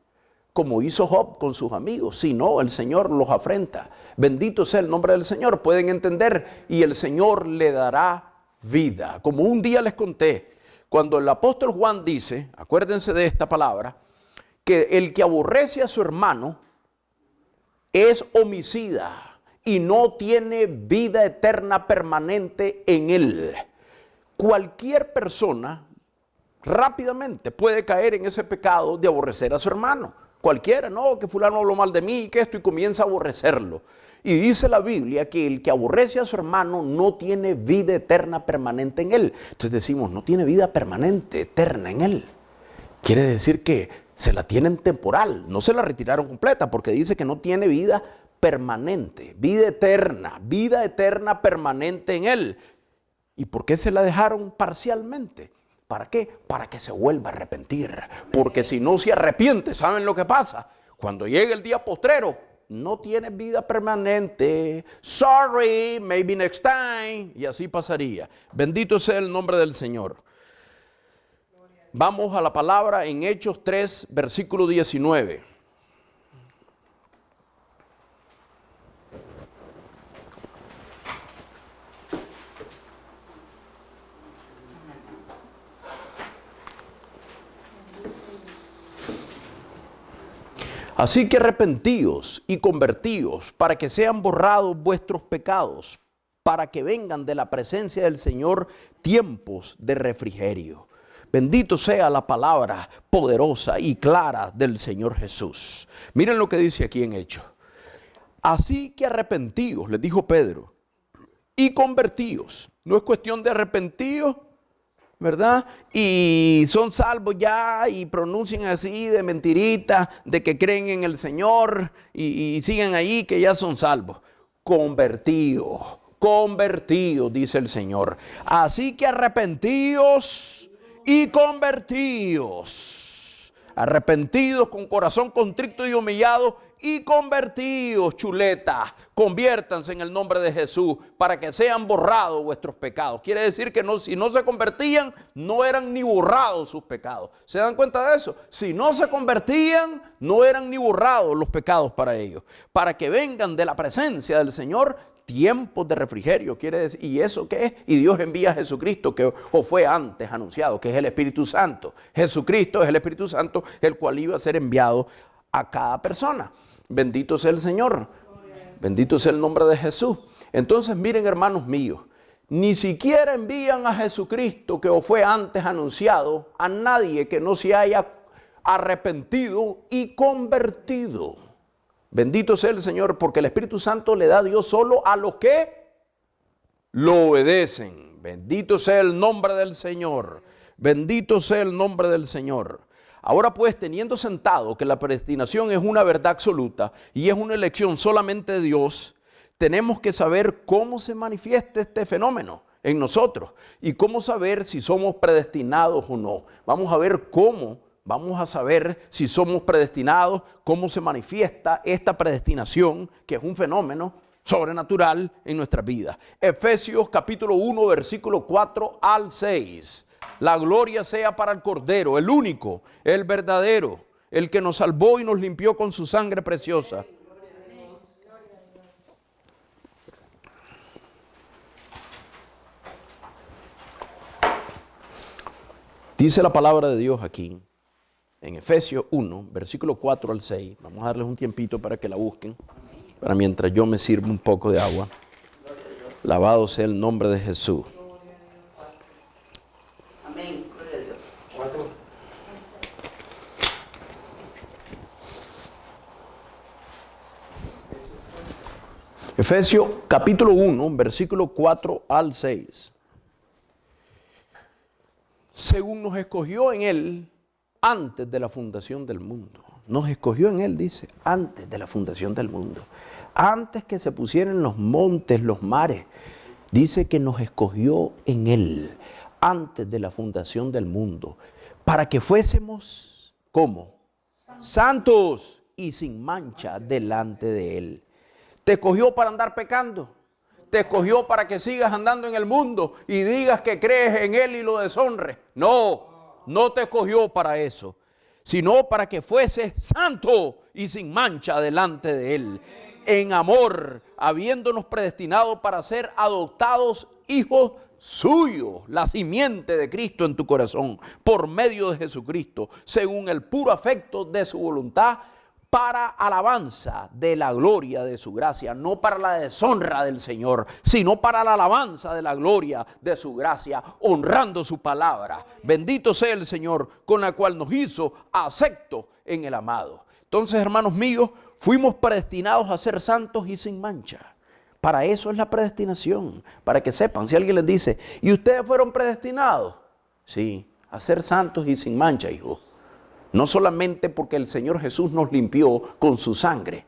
A: Como hizo Job con sus amigos, si no, el Señor los afrenta. Bendito sea el nombre del Señor, pueden entender, y el Señor le dará vida. Como un día les conté, cuando el apóstol Juan dice, acuérdense de esta palabra, que el que aborrece a su hermano es homicida y no tiene vida eterna permanente en él. Cualquier persona rápidamente puede caer en ese pecado de aborrecer a su hermano. Cualquiera, no, que fulano habló mal de mí, que esto, y comienza a aborrecerlo. Y dice la Biblia que el que aborrece a su hermano no tiene vida eterna permanente en él. Entonces decimos, no tiene vida permanente, eterna en él. Quiere decir que se la tienen temporal, no se la retiraron completa, porque dice que no tiene vida permanente, vida eterna permanente en él. ¿Y por qué se la dejaron parcialmente? ¿Para qué? Para que se vuelva a arrepentir. Porque si no se arrepiente, ¿saben lo que pasa? Cuando llegue el día postrero, no tienes vida permanente. Sorry, maybe next time. Y así pasaría. Bendito sea el nombre del Señor. Vamos a la palabra en Hechos 3, versículo 19. Así que arrepentíos y convertíos para que sean borrados vuestros pecados, para que vengan de la presencia del Señor tiempos de refrigerio. Bendito sea la palabra poderosa y clara del Señor Jesús. Miren lo que dice aquí en Hechos. Así que arrepentíos, les dijo Pedro, y convertíos. No es cuestión de arrepentíos, ¿verdad? Y son salvos ya y pronuncian así de mentirita, de que creen en el Señor y siguen ahí que ya son salvos. Convertíos, convertíos, dice el Señor. Así que arrepentíos y convertíos. Arrepentidos con corazón contrito y humillado y convertíos, chuleta. Conviértanse en el nombre de Jesús para que sean borrados vuestros pecados. Quiere decir que si no se convertían, no eran ni borrados sus pecados. ¿Se dan cuenta de eso? Si no se convertían, no eran ni borrados los pecados para ellos. Para que vengan de la presencia del Señor tiempos de refrigerio, quiere decir. ¿Y eso qué es? Y Dios envía a Jesucristo, que o fue antes anunciado, que es el Espíritu Santo. Jesucristo es el Espíritu Santo, el cual iba a ser enviado a cada persona. Bendito sea el Señor. Bendito sea el nombre de Jesús. Entonces miren, hermanos míos, ni siquiera envían a Jesucristo, que o fue antes anunciado, a nadie que no se haya arrepentido y convertido. Bendito sea el Señor, porque el Espíritu Santo le da a Dios solo a los que lo obedecen. Bendito sea el nombre del Señor. Bendito sea el nombre del Señor. Ahora pues, teniendo sentado que la predestinación es una verdad absoluta y es una elección solamente de Dios, tenemos que saber cómo se manifiesta este fenómeno en nosotros y cómo saber si somos predestinados o no. Vamos a ver cómo, vamos a saber si somos predestinados, cómo se manifiesta esta predestinación, que es un fenómeno sobrenatural en nuestra vida. Efesios capítulo 1, versículo 4 al 6. La gloria sea para el Cordero, el único, el verdadero, el que nos salvó y nos limpió con su sangre preciosa. Dice la palabra de Dios aquí, en Efesios 1, versículo 4 al 6. Vamos a darles un tiempito para que la busquen, para mientras yo me sirvo un poco de agua. Alabado sea el nombre de Jesús. Efesios capítulo 1, versículo 4 al 6. Según nos escogió en Él antes de la fundación del mundo. Nos escogió en Él, dice, antes de la fundación del mundo. Antes que se pusieran los montes, los mares. Dice que nos escogió en Él antes de la fundación del mundo. Para que fuésemos, ¿cómo? Santos y sin mancha delante de Él. ¿Te escogió para andar pecando? ¿Te escogió para que sigas andando en el mundo y digas que crees en Él y lo deshonres? No, no te escogió para eso, sino para que fueses santo y sin mancha delante de Él, en amor, habiéndonos predestinado para ser adoptados hijos suyos, la simiente de Cristo en tu corazón, por medio de Jesucristo, según el puro afecto de su voluntad, para alabanza de la gloria de su gracia, no para la deshonra del Señor, sino para la alabanza de la gloria de su gracia, honrando su palabra. Bendito sea el Señor, con la cual nos hizo acepto en el amado. Entonces, hermanos míos, fuimos predestinados a ser santos y sin mancha. Para eso es la predestinación, para que sepan. Si alguien les dice, ¿y ustedes fueron predestinados? Sí, a ser santos y sin mancha, hijo. No solamente porque el Señor Jesús nos limpió con su sangre,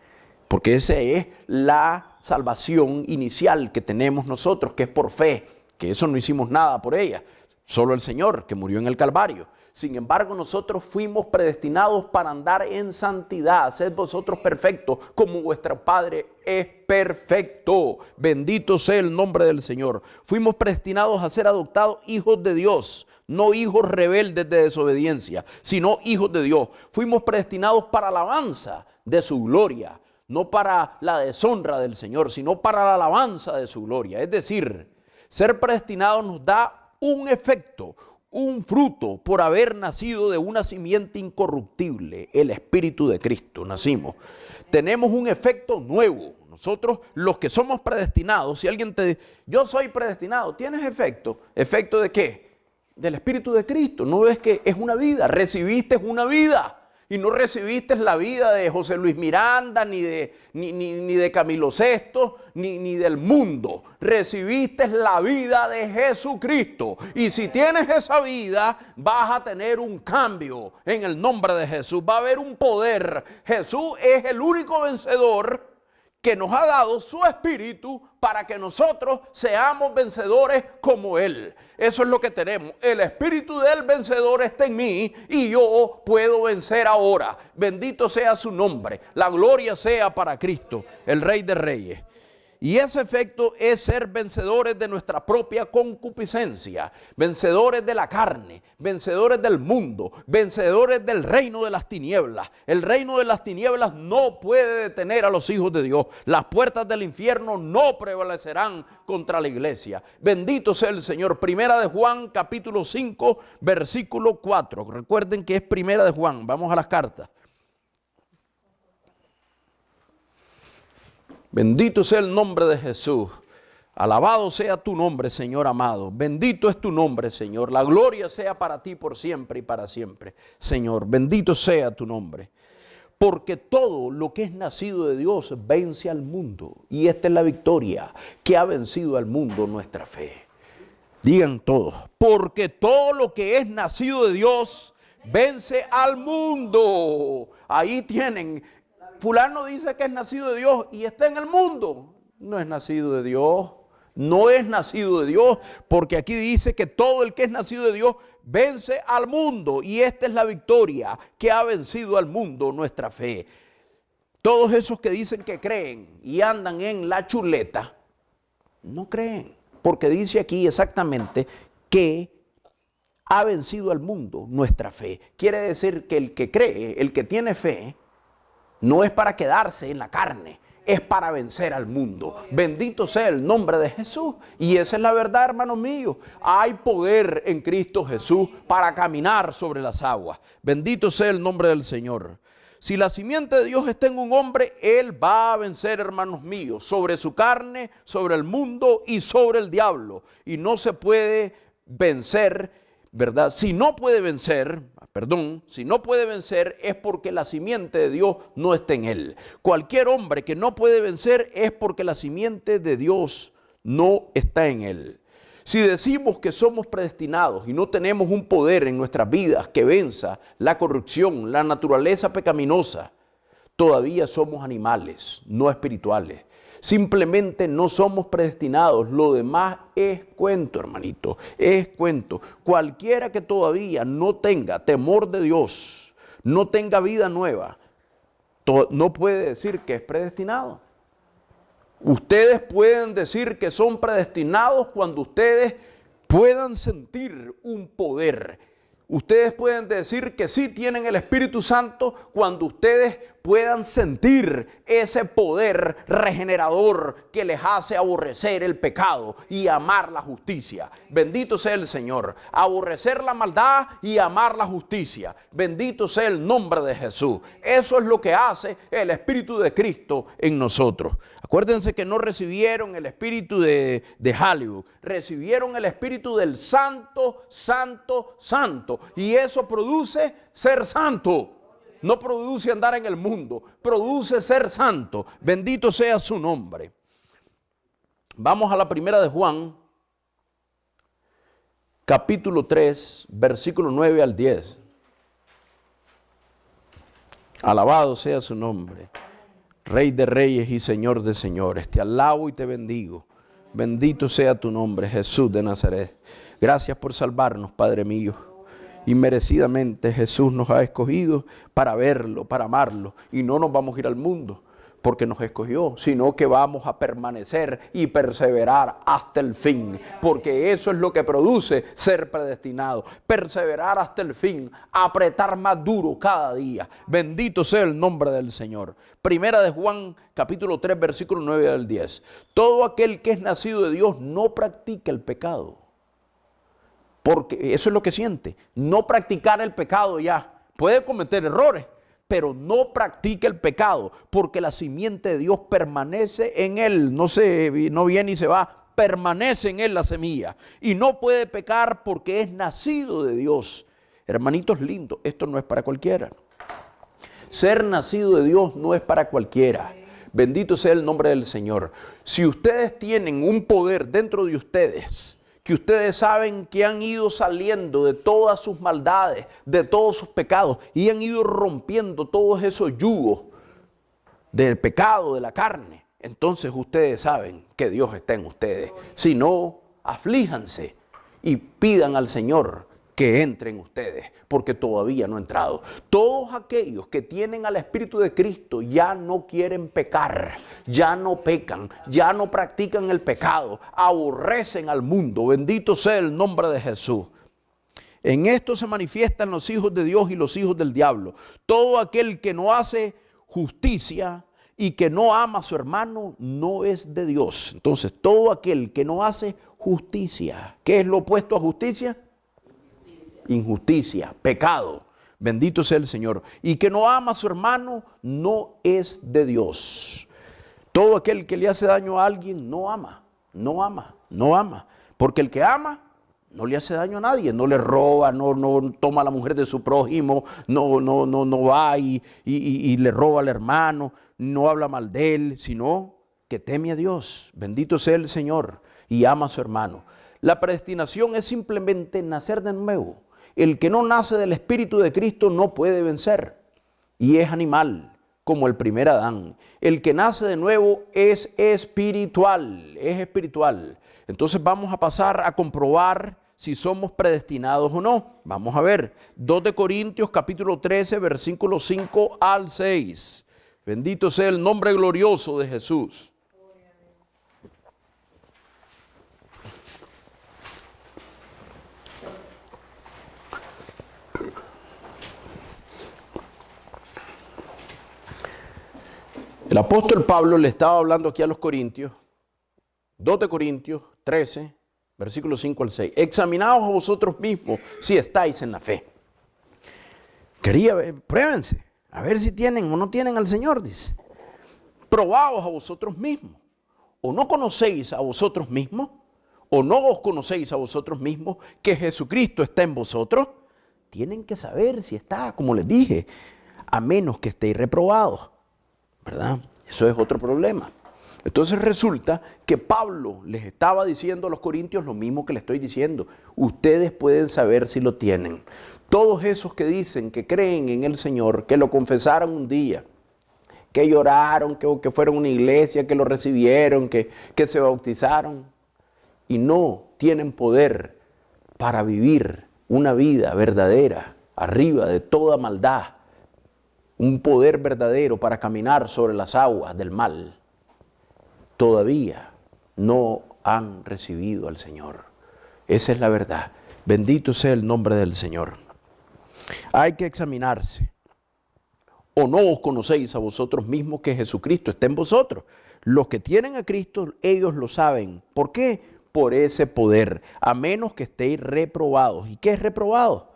A: porque esa es la salvación inicial que tenemos nosotros, que es por fe, que eso no hicimos nada por ella. solo el Señor que murió en el Calvario. Sin embargo, nosotros fuimos predestinados para andar en santidad. Sed vosotros perfectos como vuestro Padre es perfecto. Bendito sea el nombre del Señor. Fuimos predestinados a ser adoptados hijos de Dios. No hijos rebeldes de desobediencia, sino hijos de Dios. Fuimos predestinados para la alabanza de su gloria. No para la deshonra del Señor, sino para la alabanza de su gloria. Es decir, ser predestinados nos da un efecto, un fruto por haber nacido de una simiente incorruptible, el Espíritu de Cristo. Nacimos. Tenemos un efecto nuevo. Nosotros, los que somos predestinados, si alguien te dice, yo soy predestinado, ¿tienes efecto? ¿Efecto de qué? Del Espíritu de Cristo. ¿No ves que es una vida? Recibiste una vida. Y no recibiste la vida de José Luis Miranda, ni de Camilo Sesto, ni del mundo. Recibiste la vida de Jesucristo. Y si tienes esa vida, vas a tener un cambio en el nombre de Jesús. Va a haber un poder. Jesús es el único vencedor que nos ha dado su Espíritu para que nosotros seamos vencedores como Él. Eso es lo que tenemos. El Espíritu del vencedor está en mí y yo puedo vencer ahora. Bendito sea su nombre. La gloria sea para Cristo, el Rey de Reyes. Y ese efecto es ser vencedores de nuestra propia concupiscencia, vencedores de la carne, vencedores del mundo, vencedores del reino de las tinieblas. El reino de las tinieblas no puede detener a los hijos de Dios. Las puertas del infierno no prevalecerán contra la iglesia. Bendito sea el Señor. Primera de Juan, capítulo 5, versículo 4. Recuerden que es Primera de Juan. Vamos a las cartas. Bendito sea el nombre de Jesús. Alabado sea tu nombre, Señor amado. Bendito es tu nombre, Señor. La gloria sea para ti por siempre y para siempre. Señor, bendito sea tu nombre. Porque todo lo que es nacido de Dios vence al mundo. Y esta es la victoria que ha vencido al mundo, nuestra fe. Digan todos. Porque todo lo que es nacido de Dios vence al mundo. Ahí tienen. Fulano dice que es nacido de Dios y está en el mundo. No es nacido de Dios. No es nacido de Dios, porque aquí dice que todo el que es nacido de Dios vence al mundo. Y esta es la victoria que ha vencido al mundo, nuestra fe. Todos esos que dicen que creen y andan en la chuleta, no creen. Porque dice aquí exactamente que ha vencido al mundo nuestra fe. Quiere decir que el que cree, el que tiene fe, no es para quedarse en la carne, es para vencer al mundo. Bendito sea el nombre de Jesús. Y esa es la verdad, hermanos míos. Hay poder en Cristo Jesús para caminar sobre las aguas. Bendito sea el nombre del Señor. Si la simiente de Dios está en un hombre, Él va a vencer, hermanos míos, sobre su carne, sobre el mundo y sobre el diablo. Y no se puede vencer, ¿verdad? Si no puede vencer es porque la simiente de Dios no está en él. Cualquier hombre que no puede vencer es porque la simiente de Dios no está en él. Si decimos que somos predestinados y no tenemos un poder en nuestras vidas que venza la corrupción, la naturaleza pecaminosa, todavía somos animales, no espirituales. Simplemente no somos predestinados. Lo demás es cuento, hermanito. Es cuento. Cualquiera que todavía no tenga temor de Dios, no tenga vida nueva, no puede decir que es predestinado. Ustedes pueden decir que son predestinados cuando ustedes puedan sentir un poder. Ustedes pueden decir que sí tienen el Espíritu Santo cuando ustedes puedan sentir ese poder regenerador que les hace aborrecer el pecado y amar la justicia. Bendito sea el Señor. Aborrecer la maldad y amar la justicia. Bendito sea el nombre de Jesús. Eso es lo que hace el Espíritu de Cristo en nosotros. Acuérdense que no recibieron el espíritu de Hollywood, recibieron el espíritu del Santo, Santo, Santo. Y eso produce ser santo. No produce andar en el mundo, produce ser santo. Bendito sea su nombre. Vamos a la primera de Juan, capítulo 3, versículo 9 al 10. Alabado sea su nombre. Rey de reyes y Señor de señores, te alabo y te bendigo. Bendito sea tu nombre, Jesús de Nazaret. Gracias por salvarnos, Padre mío. Inmerecidamente Jesús nos ha escogido para verlo, para amarlo. Y no nos vamos a ir al mundo porque nos escogió, sino que vamos a permanecer y perseverar hasta el fin. Porque eso es lo que produce ser predestinado. Perseverar hasta el fin, apretar más duro cada día. Bendito sea el nombre del Señor. Primera de Juan, capítulo 3, versículo 9 al 10. Todo aquel que es nacido de Dios no practica el pecado. Porque eso es lo que siente. No practicar el pecado ya. Puede cometer errores, pero no practica el pecado, porque la simiente de Dios permanece en él, no viene y se va, permanece en él la semilla, y no puede pecar porque es nacido de Dios. Hermanitos lindos, esto no es para cualquiera. Ser nacido de Dios no es para cualquiera. Bendito sea el nombre del Señor. Si ustedes tienen un poder dentro de ustedes, que ustedes saben que han ido saliendo de todas sus maldades, de todos sus pecados, y han ido rompiendo todos esos yugos del pecado, de la carne, entonces ustedes saben que Dios está en ustedes. Si no, aflíjanse y pidan al Señor que entre en ustedes, porque todavía no ha entrado. Todos aquellos que tienen al Espíritu de Cristo ya no quieren pecar, ya no pecan, ya no practican el pecado, aborrecen al mundo. Bendito sea el nombre de Jesús. En esto se manifiestan los hijos de Dios y los hijos del diablo. Todo aquel que no hace justicia y que no ama a su hermano no es de Dios. Entonces, todo aquel que no hace justicia, ¿qué es lo opuesto a justicia? Injusticia, pecado. Bendito sea el Señor. Y que no ama a su hermano no es de Dios. Todo aquel que le hace daño a alguien no ama. Porque el que ama no le hace daño a nadie, no le roba, no toma a la mujer de su prójimo, no va y le roba al hermano, no habla mal de él, sino que teme a Dios. Bendito sea el Señor y ama a su hermano. La predestinación es simplemente nacer de nuevo. El que no nace del Espíritu de Cristo no puede vencer y es animal, como el primer Adán. El que nace de nuevo es espiritual, Entonces vamos a pasar a comprobar si somos predestinados o no. Vamos a ver, 2 de Corintios capítulo 13, versículos 5 al 6. Bendito sea el nombre glorioso de Jesús. El apóstol Pablo le estaba hablando aquí a los Corintios, 2 de Corintios 13, versículos 5 al 6. Examinaos a vosotros mismos si estáis en la fe. Pruébense, a ver si tienen o no tienen al Señor, dice. Probaos a vosotros mismos. ¿O no conocéis a vosotros mismos? ¿O no os conocéis a vosotros mismos que Jesucristo está en vosotros? Tienen que saber si está, como les dije, a menos que estéis reprobados. ¿Verdad? Eso es otro problema. Entonces resulta que Pablo les estaba diciendo a los corintios lo mismo que le estoy diciendo. Ustedes pueden saber si lo tienen. Todos esos que dicen que creen en el Señor, que lo confesaron un día, que lloraron, que fueron a una iglesia, que lo recibieron, que se bautizaron y no tienen poder para vivir una vida verdadera, arriba de toda maldad. Un poder verdadero para caminar sobre las aguas del mal. Todavía no han recibido al Señor. Esa es la verdad. Bendito sea el nombre del Señor. Hay que examinarse. ¿O no os conocéis a vosotros mismos que Jesucristo está en vosotros? Los que tienen a Cristo, ellos lo saben. ¿Por qué? Por ese poder. A menos que estéis reprobados. ¿Y qué es reprobado?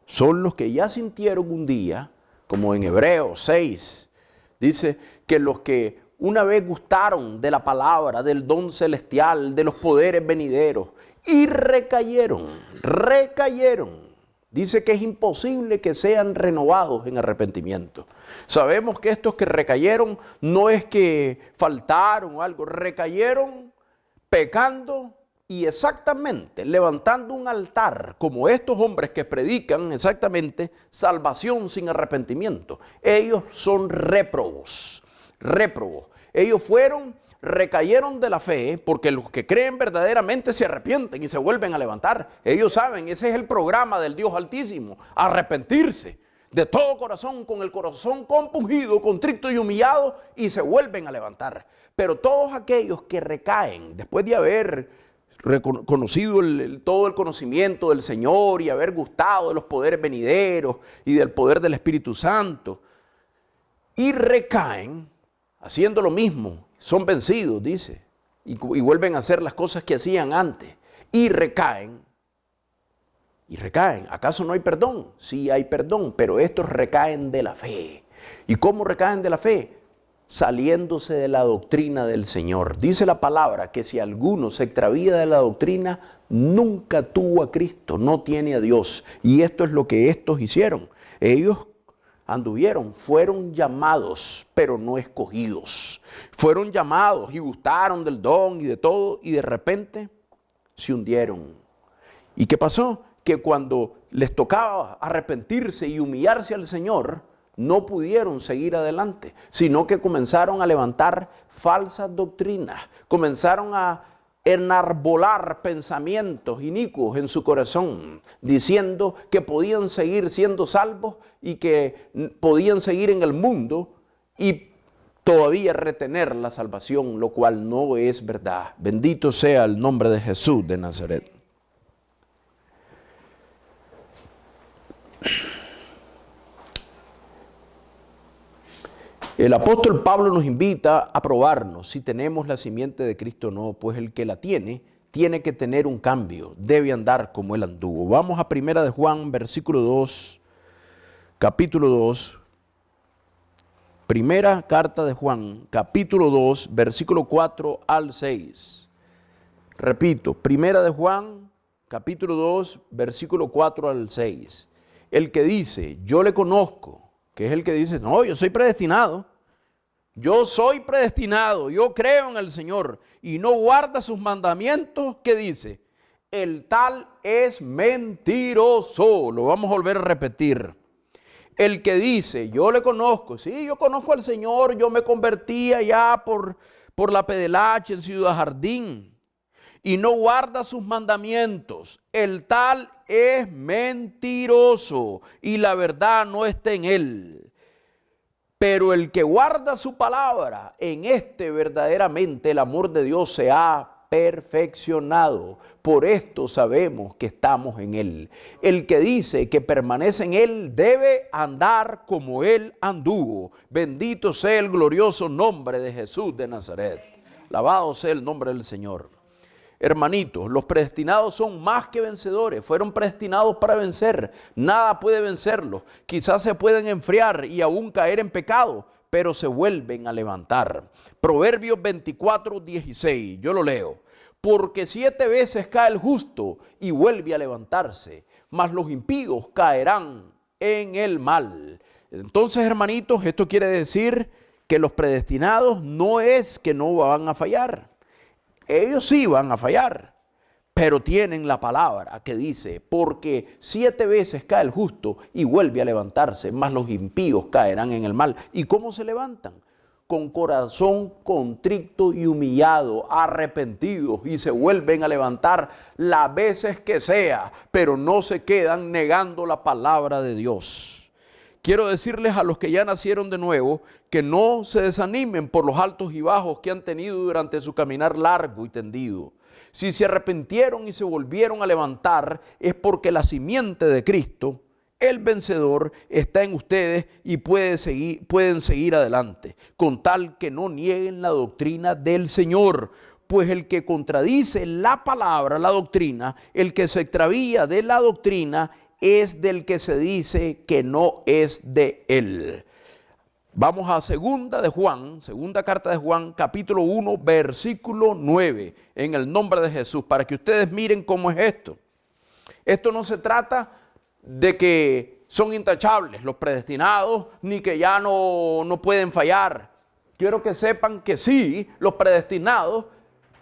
A: Son los que ya sintieron un día, como en Hebreos 6, dice que los que una vez gustaron de la palabra, del don celestial, de los poderes venideros, y recayeron. Dice que es imposible que sean renovados en arrepentimiento. Sabemos que estos que recayeron no es que faltaron o algo, recayeron pecando y exactamente levantando un altar como estos hombres que predican exactamente salvación sin arrepentimiento. Ellos son réprobos. Ellos fueron recayeron de la fe, porque los que creen verdaderamente se arrepienten y se vuelven a levantar. Ellos saben, ese es el programa del Dios Altísimo, arrepentirse de todo corazón, con el corazón compungido, contrito y humillado, y se vuelven a levantar. Pero todos aquellos que recaen, después de haber conocido todo el conocimiento del Señor y haber gustado de los poderes venideros y del poder del Espíritu Santo, y recaen haciendo lo mismo, son vencidos, dice, y vuelven a hacer las cosas que hacían antes, y recaen. ¿Acaso no hay perdón? Sí hay perdón, pero estos recaen de la fe. ¿Y cómo recaen de la fe? Saliéndose de la doctrina del Señor. Dice la palabra que si alguno se extravía de la doctrina, nunca tuvo a Cristo, no tiene a Dios. Y esto es lo que estos hicieron. Ellos anduvieron, fueron llamados, pero no escogidos. Fueron llamados y gustaron del don y de todo, y de repente se hundieron. ¿Y qué pasó? Que cuando les tocaba arrepentirse y humillarse al Señor, no pudieron seguir adelante, sino que comenzaron a levantar falsas doctrinas, comenzaron a enarbolar pensamientos inicuos en su corazón, diciendo que podían seguir siendo salvos y que podían seguir en el mundo y todavía retener la salvación, lo cual no es verdad. Bendito sea el nombre de Jesús de Nazaret. El apóstol Pablo nos invita a probarnos si tenemos la simiente de Cristo o no, pues el que la tiene que tener un cambio, debe andar como él anduvo. Vamos a Primera de Juan, versículo 2, capítulo 2. Primera carta de Juan, capítulo 2, versículo 4 al 6. Repito, Primera de Juan, capítulo 2, versículo 4 al 6. El que dice, yo le conozco, que es el que dice, no, yo soy predestinado, yo creo en el Señor, y no guarda sus mandamientos, ¿qué dice? El tal es mentiroso. Lo vamos a volver a repetir. El que dice, yo le conozco, sí, yo conozco al Señor, yo me convertí allá por la Pedelache en Ciudad Jardín, y no guarda sus mandamientos, el tal es mentiroso y la verdad no está en él. Pero el que guarda su palabra, en este verdaderamente el amor de Dios se ha perfeccionado. Por esto sabemos que estamos en él. El que dice que permanece en él debe andar como él anduvo. Bendito sea el glorioso nombre de Jesús de Nazaret. Alabado sea el nombre del Señor. Hermanitos, los predestinados son más que vencedores, fueron predestinados para vencer, nada puede vencerlos, quizás se pueden enfriar y aún caer en pecado, pero se vuelven a levantar. Proverbios 24:16, yo lo leo, porque 7 veces cae el justo y vuelve a levantarse, mas los impíos caerán en el mal. Entonces, hermanitos, esto quiere decir que los predestinados no es que no van a fallar. Ellos sí van a fallar, pero tienen la palabra que dice, porque 7 veces cae el justo y vuelve a levantarse, mas los impíos caerán en el mal. ¿Y cómo se levantan? Con corazón contrito y humillado, arrepentidos, y se vuelven a levantar las veces que sea, pero no se quedan negando la palabra de Dios. Quiero decirles a los que ya nacieron de nuevo que no se desanimen por los altos y bajos que han tenido durante su caminar largo y tendido. Si se arrepintieron y se volvieron a levantar, es porque la simiente de Cristo, el vencedor, está en ustedes y pueden seguir adelante, con tal que no nieguen la doctrina del Señor. Pues el que contradice la palabra, la doctrina, el que se extravía de la doctrina, es del que se dice que no es de él. Vamos a segunda carta de Juan, capítulo 1, versículo 9, en el nombre de Jesús, para que ustedes miren cómo es esto. Esto no se trata de que son intachables los predestinados, ni que ya no pueden fallar. Quiero que sepan que sí, los predestinados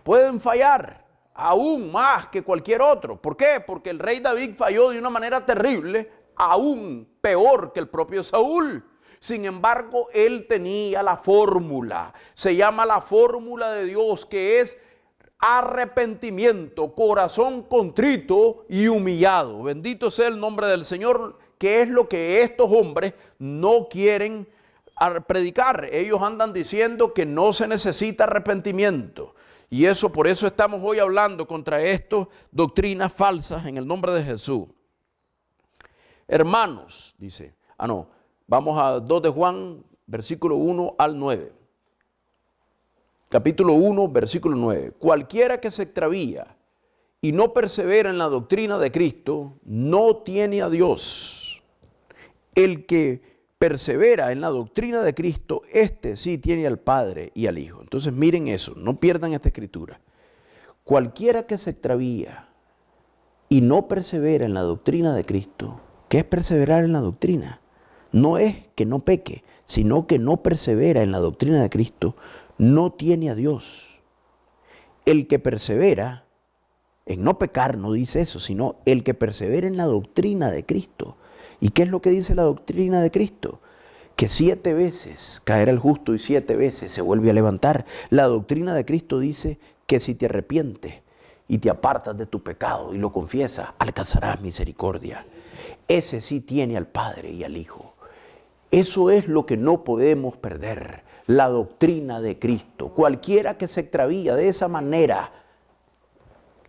A: pueden fallar, aún más que cualquier otro. ¿Por qué? Porque el rey David falló de una manera terrible, aún peor que el propio Saúl. Sin embargo, él tenía la fórmula. Se llama la fórmula de Dios, que es arrepentimiento, corazón contrito y humillado. Bendito sea el nombre del Señor, que es lo que estos hombres no quieren predicar. Ellos andan diciendo que no se necesita arrepentimiento. Y eso, por eso estamos hoy hablando contra estas doctrinas falsas en el nombre de Jesús. Hermanos, dice, vamos a 2 de Juan, versículo 1 al 9. Capítulo 1, versículo 9. Cualquiera que se extravía y no persevera en la doctrina de Cristo, no tiene a Dios. El que persevera en la doctrina de Cristo, este sí tiene al Padre y al Hijo. Entonces miren eso, no pierdan esta escritura. Cualquiera que se extravía y no persevera en la doctrina de Cristo, ¿qué es perseverar en la doctrina? No es que no peque, sino que no persevera en la doctrina de Cristo, no tiene a Dios. El que persevera en no pecar no dice eso, sino el que persevera en la doctrina de Cristo. ¿Y qué es lo que dice la doctrina de Cristo? Que 7 veces caerá el justo y 7 veces se vuelve a levantar. La doctrina de Cristo dice que si te arrepientes y te apartas de tu pecado y lo confiesas, alcanzarás misericordia. Ese sí tiene al Padre y al Hijo. Eso es lo que no podemos perder, la doctrina de Cristo. Cualquiera que se extravía de esa manera,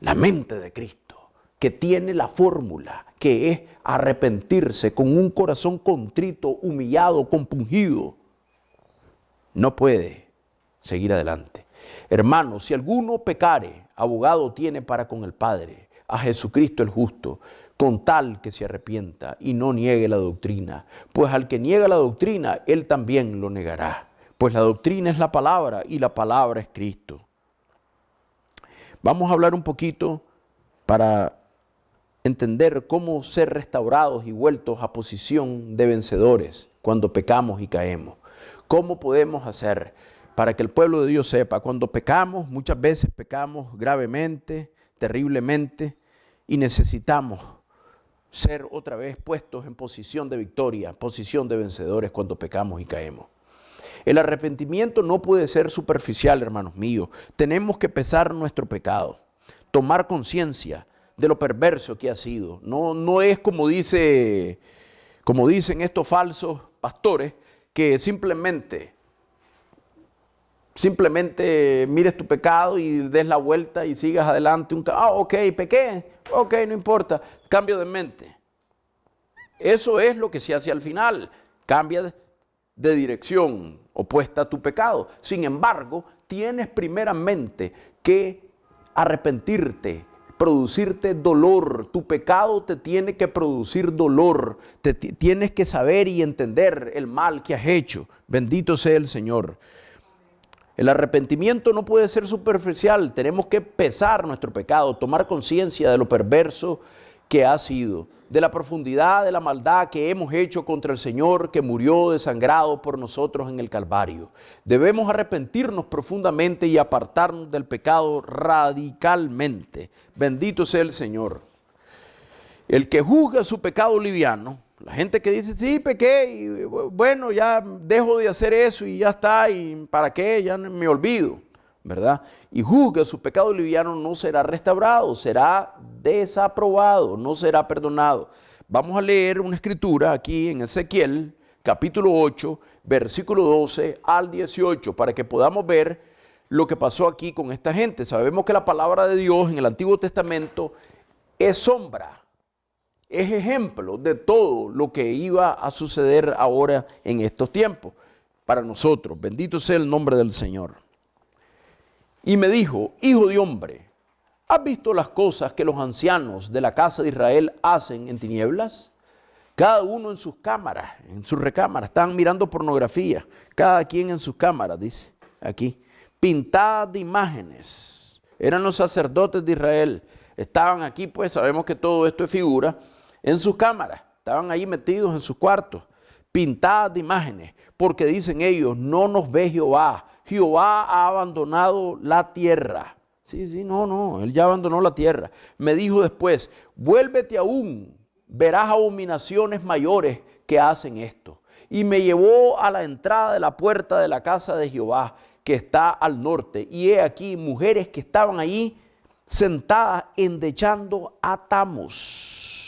A: la mente de Cristo, que tiene la fórmula, que es arrepentirse con un corazón contrito, humillado, compungido, no puede seguir adelante. Hermanos, si alguno pecare, abogado tiene para con el Padre, a Jesucristo el justo, con tal que se arrepienta y no niegue la doctrina. Pues al que niega la doctrina, él también lo negará. Pues la doctrina es la palabra y la palabra es Cristo. Vamos a hablar un poquito para entender cómo ser restaurados y vueltos a posición de vencedores cuando pecamos y caemos. ¿Cómo podemos hacer para que el pueblo de Dios sepa? Cuando pecamos, muchas veces pecamos gravemente, terriblemente, y necesitamos ser otra vez puestos en posición de victoria, posición de vencedores cuando pecamos y caemos. El arrepentimiento no puede ser superficial, hermanos míos. Tenemos que pesar nuestro pecado, tomar conciencia de lo perverso que ha sido. No es como dicen estos falsos pastores, que simplemente mires tu pecado y des la vuelta y sigas adelante. Ok, pequé, ok, no importa, cambio de mente. Eso es lo que se hace al final, cambia de dirección opuesta a tu pecado. Sin embargo, tienes primeramente que arrepentirte, producirte dolor. Tu pecado te tiene que producir dolor. Tienes que saber y entender el mal que has hecho. Bendito sea el Señor. El arrepentimiento no puede ser superficial. Tenemos que pesar nuestro pecado, tomar conciencia de lo perverso que ha sido, de la profundidad de la maldad que hemos hecho contra el Señor, que murió desangrado por nosotros en el Calvario. Debemos arrepentirnos profundamente y apartarnos del pecado radicalmente. Bendito sea el Señor. El que juzga su pecado liviano, la gente que dice, sí, pequé, y bueno, ya dejo de hacer eso y ya está, y ¿para qué? Ya me olvido, ¿verdad? Y juzga su pecado liviano, no será restaurado, será desaprobado, no será perdonado. Vamos a leer una escritura aquí en Ezequiel, capítulo 8, versículo 12 al 18, para que podamos ver lo que pasó aquí con esta gente. Sabemos que la palabra de Dios en el Antiguo Testamento es sombra, es ejemplo de todo lo que iba a suceder ahora en estos tiempos para nosotros. Bendito sea el nombre del Señor. Y me dijo, hijo de hombre, ¿has visto las cosas que los ancianos de la casa de Israel hacen en tinieblas? Cada uno en sus cámaras, en sus recámaras, estaban mirando pornografía, cada quien en sus cámaras, dice aquí, pintadas de imágenes. Eran los sacerdotes de Israel, estaban aquí, pues sabemos que todo esto es figura, en sus cámaras, estaban ahí metidos en sus cuartos, pintadas de imágenes, porque dicen ellos, no nos ve Jehová. Jehová ha abandonado la tierra. No, él ya abandonó la tierra. Me dijo después, vuélvete aún, verás abominaciones mayores que hacen esto. y me llevó a la entrada de la puerta de la casa de Jehová, que está al norte. Y he aquí mujeres que estaban allí sentadas endechando a Tamuz.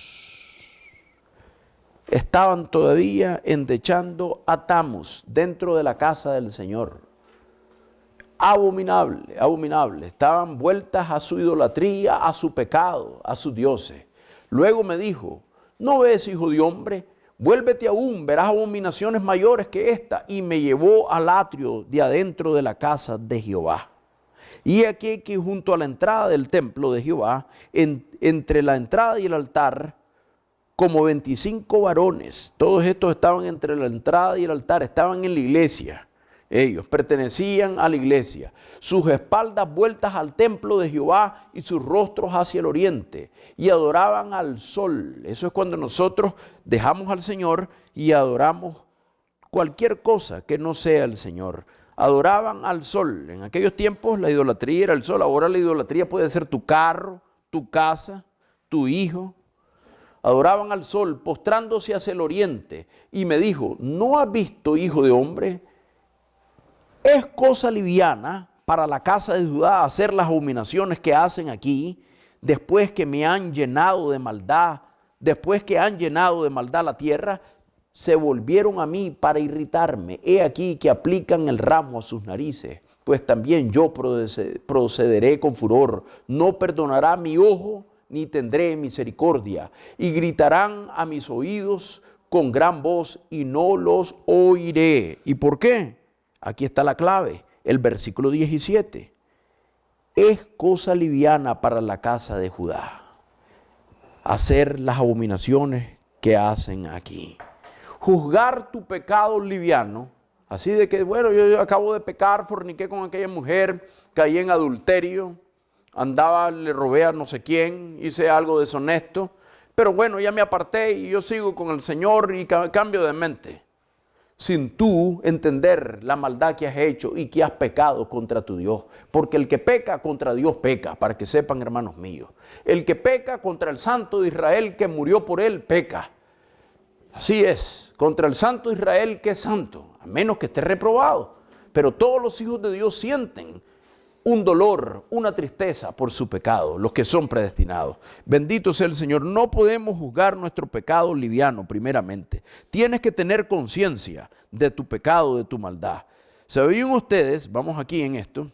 A: Estaban todavía endechando a Tamuz dentro de la casa del Señor. Abominable, abominable. Estaban vueltas a su idolatría, a su pecado, a sus dioses. Luego me dijo: ¿no ves, hijo de hombre? Vuélvete aún, verás abominaciones mayores que esta. Y me llevó al atrio de adentro de la casa de Jehová. Y aquí que junto a la entrada del templo de Jehová, entre la entrada y el altar, como 25 varones. Todos estos estaban entre la entrada y el altar, estaban en la iglesia. Ellos pertenecían a la iglesia, sus espaldas vueltas al templo de Jehová y sus rostros hacia el oriente, y adoraban al sol. Eso es cuando nosotros dejamos al Señor y adoramos cualquier cosa que no sea el Señor. Adoraban al sol. En aquellos tiempos la idolatría era el sol. Ahora la idolatría puede ser tu carro, tu casa, tu hijo. Adoraban al sol postrándose hacia el oriente. Y me dijo: ¿no has visto, hijo de hombre? Es cosa liviana para la casa de Judá hacer las abominaciones que hacen aquí, después que me han llenado de maldad, después que han llenado de maldad la tierra, se volvieron a mí para irritarme. He aquí que aplican el ramo a sus narices, pues también yo procederé con furor. No perdonará mi ojo, ni tendré misericordia. Y gritarán a mis oídos con gran voz, y no los oiré. ¿Y por qué? Aquí está la clave, el versículo 17. Es cosa liviana para la casa de Judá hacer las abominaciones que hacen aquí. Juzgar tu pecado liviano, así de que, bueno, yo acabo de pecar, forniqué con aquella mujer, caí en adulterio, andaba, le robé a no sé quién, hice algo deshonesto, pero bueno, ya me aparté y yo sigo con el Señor y cambio de mente. Sin tú entender la maldad que has hecho y que has pecado contra tu Dios. Porque el que peca contra Dios peca, para que sepan, hermanos míos. El que peca contra el Santo de Israel que murió por él, peca. Así es, contra el Santo de Israel que es santo, a menos que esté reprobado. Pero todos los hijos de Dios sienten un dolor, una tristeza por su pecado, los que son predestinados. Bendito sea el Señor. No podemos juzgar nuestro pecado liviano primeramente. Tienes que tener conciencia de tu pecado, de tu maldad. ¿Sabían ustedes, vamos aquí en esto,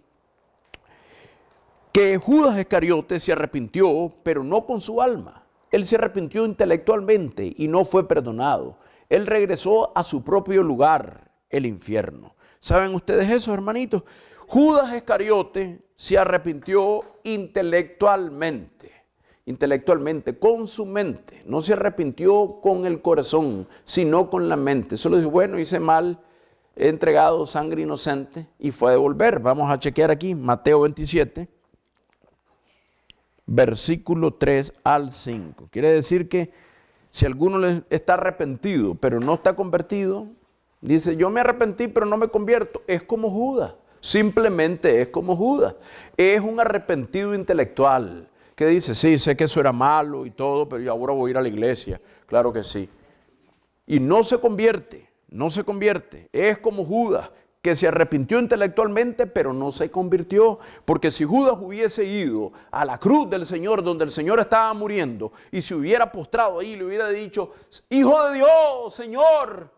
A: que Judas Iscariote se arrepintió, pero no con su alma? Él se arrepintió intelectualmente y no fue perdonado. Él regresó a su propio lugar, el infierno. ¿Saben ustedes eso, hermanitos? Judas Iscariote se arrepintió intelectualmente, con su mente. No se arrepintió con el corazón, sino con la mente. Solo dijo: bueno, hice mal, he entregado sangre inocente, y fue a devolver. Vamos a chequear aquí, Mateo 27, versículo 3 al 5. Quiere decir que si alguno está arrepentido, pero no está convertido, dice: yo me arrepentí, pero no me convierto. Es como Judas. Simplemente es como Judas. Es un arrepentido intelectual que dice: sí, sé que eso era malo y todo, pero yo ahora voy a ir a la iglesia. Claro que sí. Y no se convierte, no se convierte. Es como Judas, que se arrepintió intelectualmente, pero no se convirtió. Porque si Judas hubiese ido a la cruz del Señor, donde el Señor estaba muriendo, y se hubiera postrado ahí, le hubiera dicho: Hijo de Dios, Señor,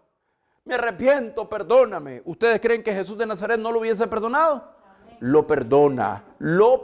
A: me arrepiento, perdóname. ¿Ustedes creen que Jesús de Nazaret no lo hubiese perdonado? Amén. Lo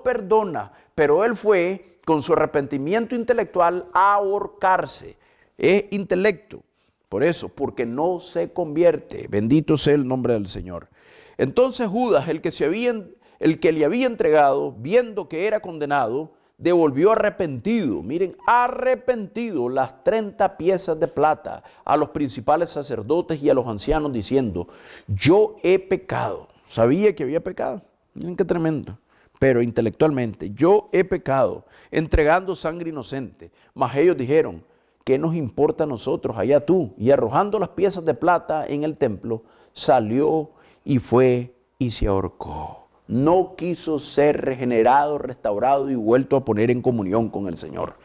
A: perdona. Pero él fue con su arrepentimiento intelectual a ahorcarse. Es intelecto. Por eso, porque no se convierte. Bendito sea el nombre del Señor. Entonces Judas, el que le había entregado, viendo que era condenado, devolvió arrepentido, miren, arrepentido, las 30 piezas de plata a los principales sacerdotes y a los ancianos, diciendo: yo he pecado. Sabía que había pecado, miren qué tremendo, pero intelectualmente: yo he pecado, entregando sangre inocente. Mas ellos dijeron: ¿qué nos importa a nosotros? Allá tú. Y arrojando las piezas de plata en el templo, salió y fue y se ahorcó. No quiso ser regenerado, restaurado y vuelto a poner en comunión con el Señor.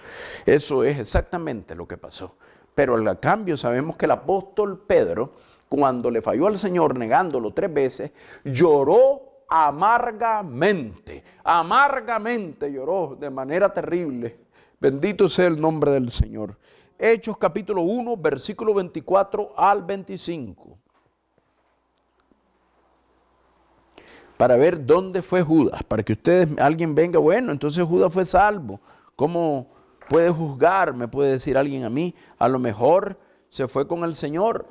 A: Eso es exactamente lo que pasó. Pero a cambio sabemos que el apóstol Pedro, cuando le falló al Señor negándolo 3 veces, lloró amargamente. Amargamente lloró de manera terrible. Bendito sea el nombre del Señor. Hechos capítulo 1, versículo 24 al 25. Para ver dónde fue Judas, para que alguien venga, bueno, entonces Judas fue salvo. ¿Cómo puede juzgar? Me puede decir alguien a mí, a lo mejor se fue con el Señor.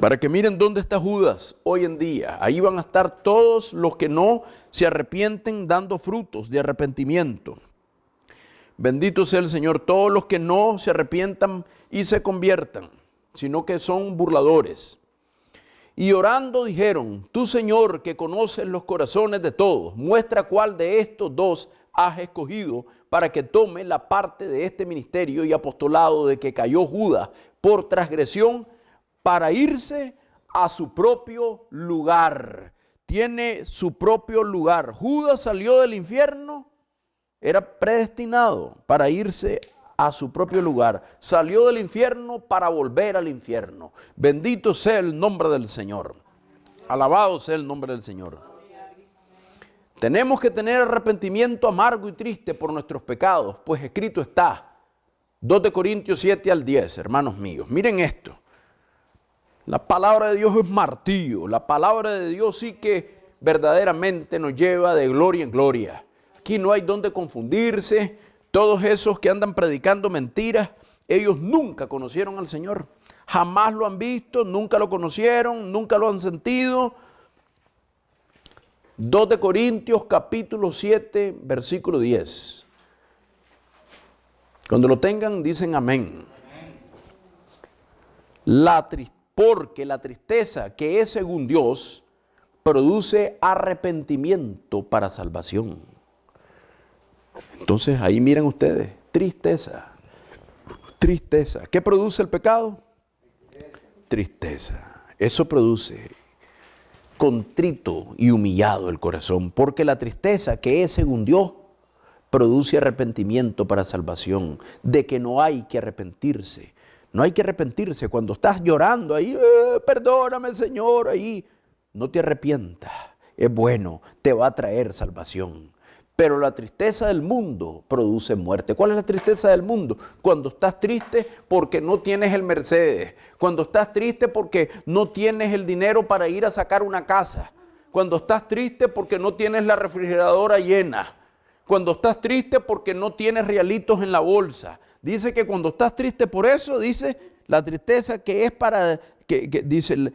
A: Para que miren dónde está Judas hoy en día. Ahí van a estar todos los que no se arrepienten dando frutos de arrepentimiento. Bendito sea el Señor, todos los que no se arrepientan y se conviertan, sino que son burladores. Y orando dijeron, tú Señor que conoces los corazones de todos, muestra cuál de estos dos has escogido para que tome la parte de este ministerio y apostolado de que cayó Judas por transgresión para irse a su propio lugar. Tiene su propio lugar. Judas salió del infierno, era predestinado para irse a su propio lugar. Salió del infierno para volver al infierno. Bendito sea el nombre del Señor. Alabado sea el nombre del Señor. Tenemos que tener arrepentimiento amargo y triste por nuestros pecados, pues escrito está. 2 de Corintios 7 al 10, hermanos míos. Miren esto. La palabra de Dios es martillo. La palabra de Dios sí que verdaderamente nos lleva de gloria en gloria. Aquí no hay donde confundirse. Todos esos que andan predicando mentiras, ellos nunca conocieron al Señor. Jamás lo han visto, nunca lo conocieron, nunca lo han sentido. 2 de Corintios capítulo 7, versículo 10. Cuando lo tengan, dicen amén. Porque la tristeza que es según Dios produce arrepentimiento para salvación. Entonces ahí miren ustedes, tristeza, tristeza. ¿Qué produce el pecado? Tristeza. Eso produce contrito y humillado el corazón, porque la tristeza que es según Dios produce arrepentimiento para salvación, de que no hay que arrepentirse. No hay que arrepentirse cuando estás llorando ahí, perdóname Señor, ahí. No te arrepientas, es bueno, te va a traer salvación. Pero la tristeza del mundo produce muerte. ¿Cuál es la tristeza del mundo? Cuando estás triste porque no tienes el Mercedes. Cuando estás triste porque no tienes el dinero para ir a sacar una casa. Cuando estás triste porque no tienes la refrigeradora llena. Cuando estás triste porque no tienes realitos en la bolsa. Dice que cuando estás triste por eso, dice la tristeza que es para, dice,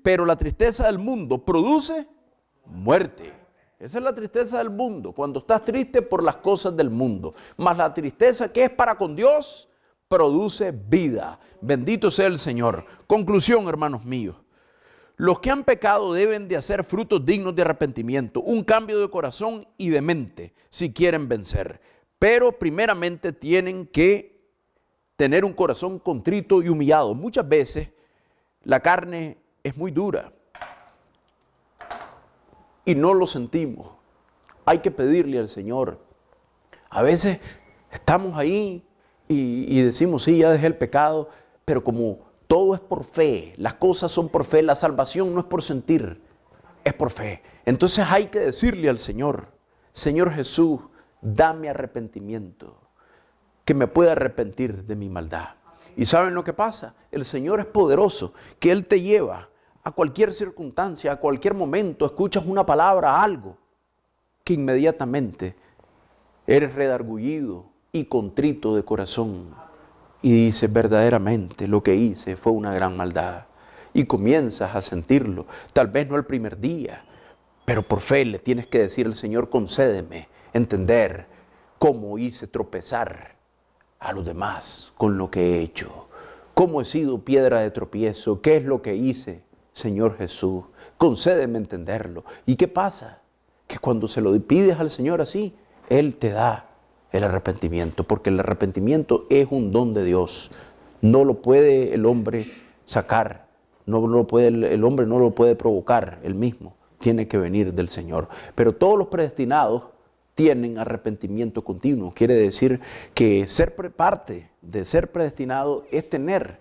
A: pero la tristeza del mundo produce muerte. Esa es la tristeza del mundo, cuando estás triste por las cosas del mundo. Mas la tristeza que es para con Dios produce vida. Bendito sea el Señor. Conclusión, hermanos míos. Los que han pecado deben de hacer frutos dignos de arrepentimiento, un cambio de corazón y de mente, si quieren vencer. Pero primeramente tienen que tener un corazón contrito y humillado. Muchas veces la carne es muy dura y no lo sentimos. Hay que pedirle al Señor. A veces estamos ahí y decimos, sí, ya dejé el pecado, pero como todo es por fe, las cosas son por fe, la salvación no es por sentir, es por fe. Entonces hay que decirle al Señor, Señor Jesús, dame arrepentimiento, que me pueda arrepentir de mi maldad. ¿Y saben lo que pasa? El Señor es poderoso, que Él te lleva a cualquier circunstancia, a cualquier momento, escuchas una palabra, algo, que inmediatamente eres redargullido y contrito de corazón. Y dices, verdaderamente lo que hice fue una gran maldad. Y comienzas a sentirlo, tal vez no el primer día, pero por fe le tienes que decir al Señor, concédeme entender cómo hice tropezar a los demás con lo que he hecho. Cómo he sido piedra de tropiezo, qué es lo que hice, Señor Jesús. Concédeme entenderlo. ¿Y qué pasa? Que cuando se lo pides al Señor así, Él te da el arrepentimiento, porque el arrepentimiento es un don de Dios. No lo puede el hombre sacar, el hombre no lo puede provocar él mismo, tiene que venir del Señor. Pero todos los predestinados tienen arrepentimiento continuo. Quiere decir que parte de ser predestinado es tener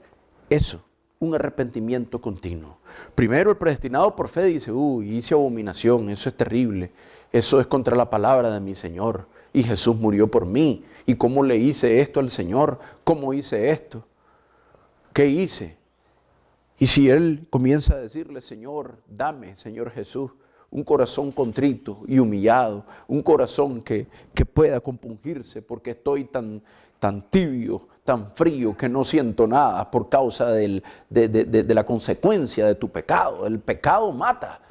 A: eso, un arrepentimiento continuo. Primero el predestinado por fe dice, hice abominación, eso es terrible, eso es contra la palabra de mi Señor, y Jesús murió por mí. ¿Y cómo le hice esto al Señor? ¿Cómo hice esto? ¿Qué hice? Y si él comienza a decirle, Señor, dame, Señor Jesús, un corazón contrito y humillado, un corazón que pueda compungirse porque estoy tan tibio, tan frío que no siento nada por causa de la consecuencia de tu pecado. El pecado mata,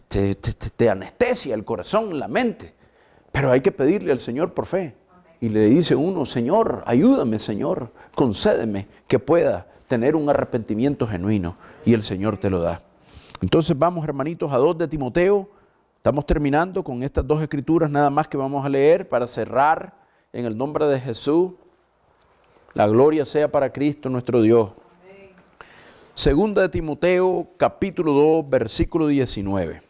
A: te anestesia el corazón, la mente, pero hay que pedirle al Señor por fe. Y le dice uno, Señor, ayúdame, Señor, concédeme que pueda tener un arrepentimiento genuino, y el Señor te lo da. Entonces vamos, hermanitos, a 2 de Timoteo. Estamos terminando con estas 2 escrituras nada más que vamos a leer para cerrar en el nombre de Jesús. La gloria sea para Cristo nuestro Dios. Amén. 2 de Timoteo, capítulo 2, versículo 19.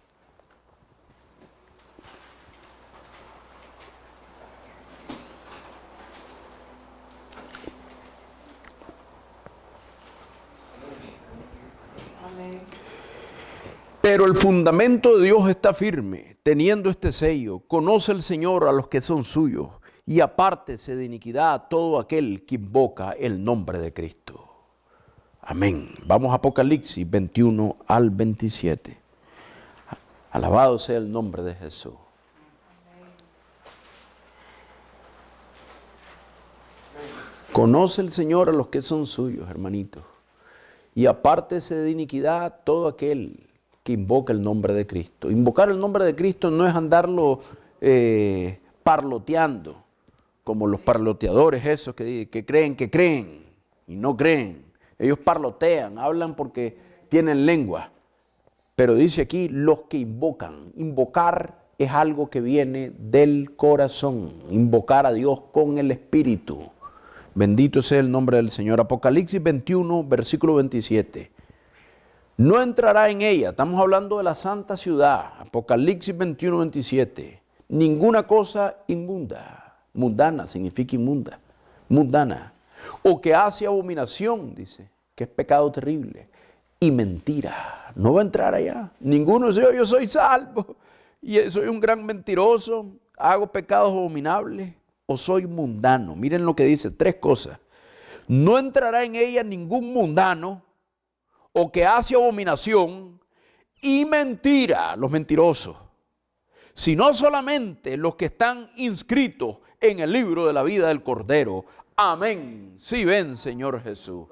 A: Pero el fundamento de Dios está firme, teniendo este sello. Conoce el Señor a los que son suyos, y apártese de iniquidad a todo aquel que invoca el nombre de Cristo. Amén. Vamos a Apocalipsis 21 al 27. Alabado sea el nombre de Jesús. Conoce el Señor a los que son suyos, hermanitos, y apártese de iniquidad a todo aquel que invoca el nombre de Cristo. Invocar el nombre de Cristo no es andarlo parloteando, como los parloteadores esos que creen y no creen. Ellos parlotean, hablan porque tienen lengua. Pero dice aquí, los que invocan. Invocar es algo que viene del corazón. Invocar a Dios con el Espíritu. Bendito sea el nombre del Señor. Apocalipsis 21, versículo 27. No entrará en ella, estamos hablando de la santa ciudad, Apocalipsis 21, 27, ninguna cosa inmunda, mundana significa inmunda, mundana, o que hace abominación, dice, que es pecado terrible, y mentira, no va a entrar allá. Ninguno dice, yo soy salvo, y soy un gran mentiroso, hago pecados abominables, o soy mundano. Miren lo que dice, 3 cosas. No entrará en ella ningún mundano, o que hace abominación y mentira, los mentirosos, sino solamente los que están inscritos en el libro de la vida del Cordero. Amén. Sí, ven, Señor Jesús.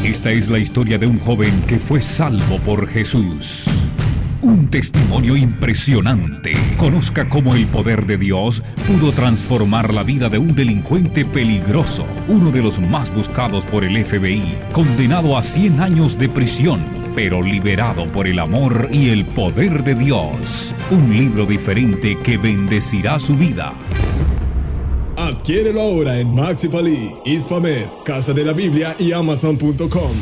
B: Esta es la historia de un joven que fue salvo por Jesús. Un testimonio impresionante. Conozca cómo el poder de Dios pudo transformar la vida de un delincuente peligroso, uno de los más buscados por el FBI, condenado a 100 años de prisión, pero liberado por el amor y el poder de Dios. Un libro diferente que bendecirá su vida.
C: Adquiérelo ahora en Maxi Palí, Hispamed, Casa de la Biblia y Amazon.com.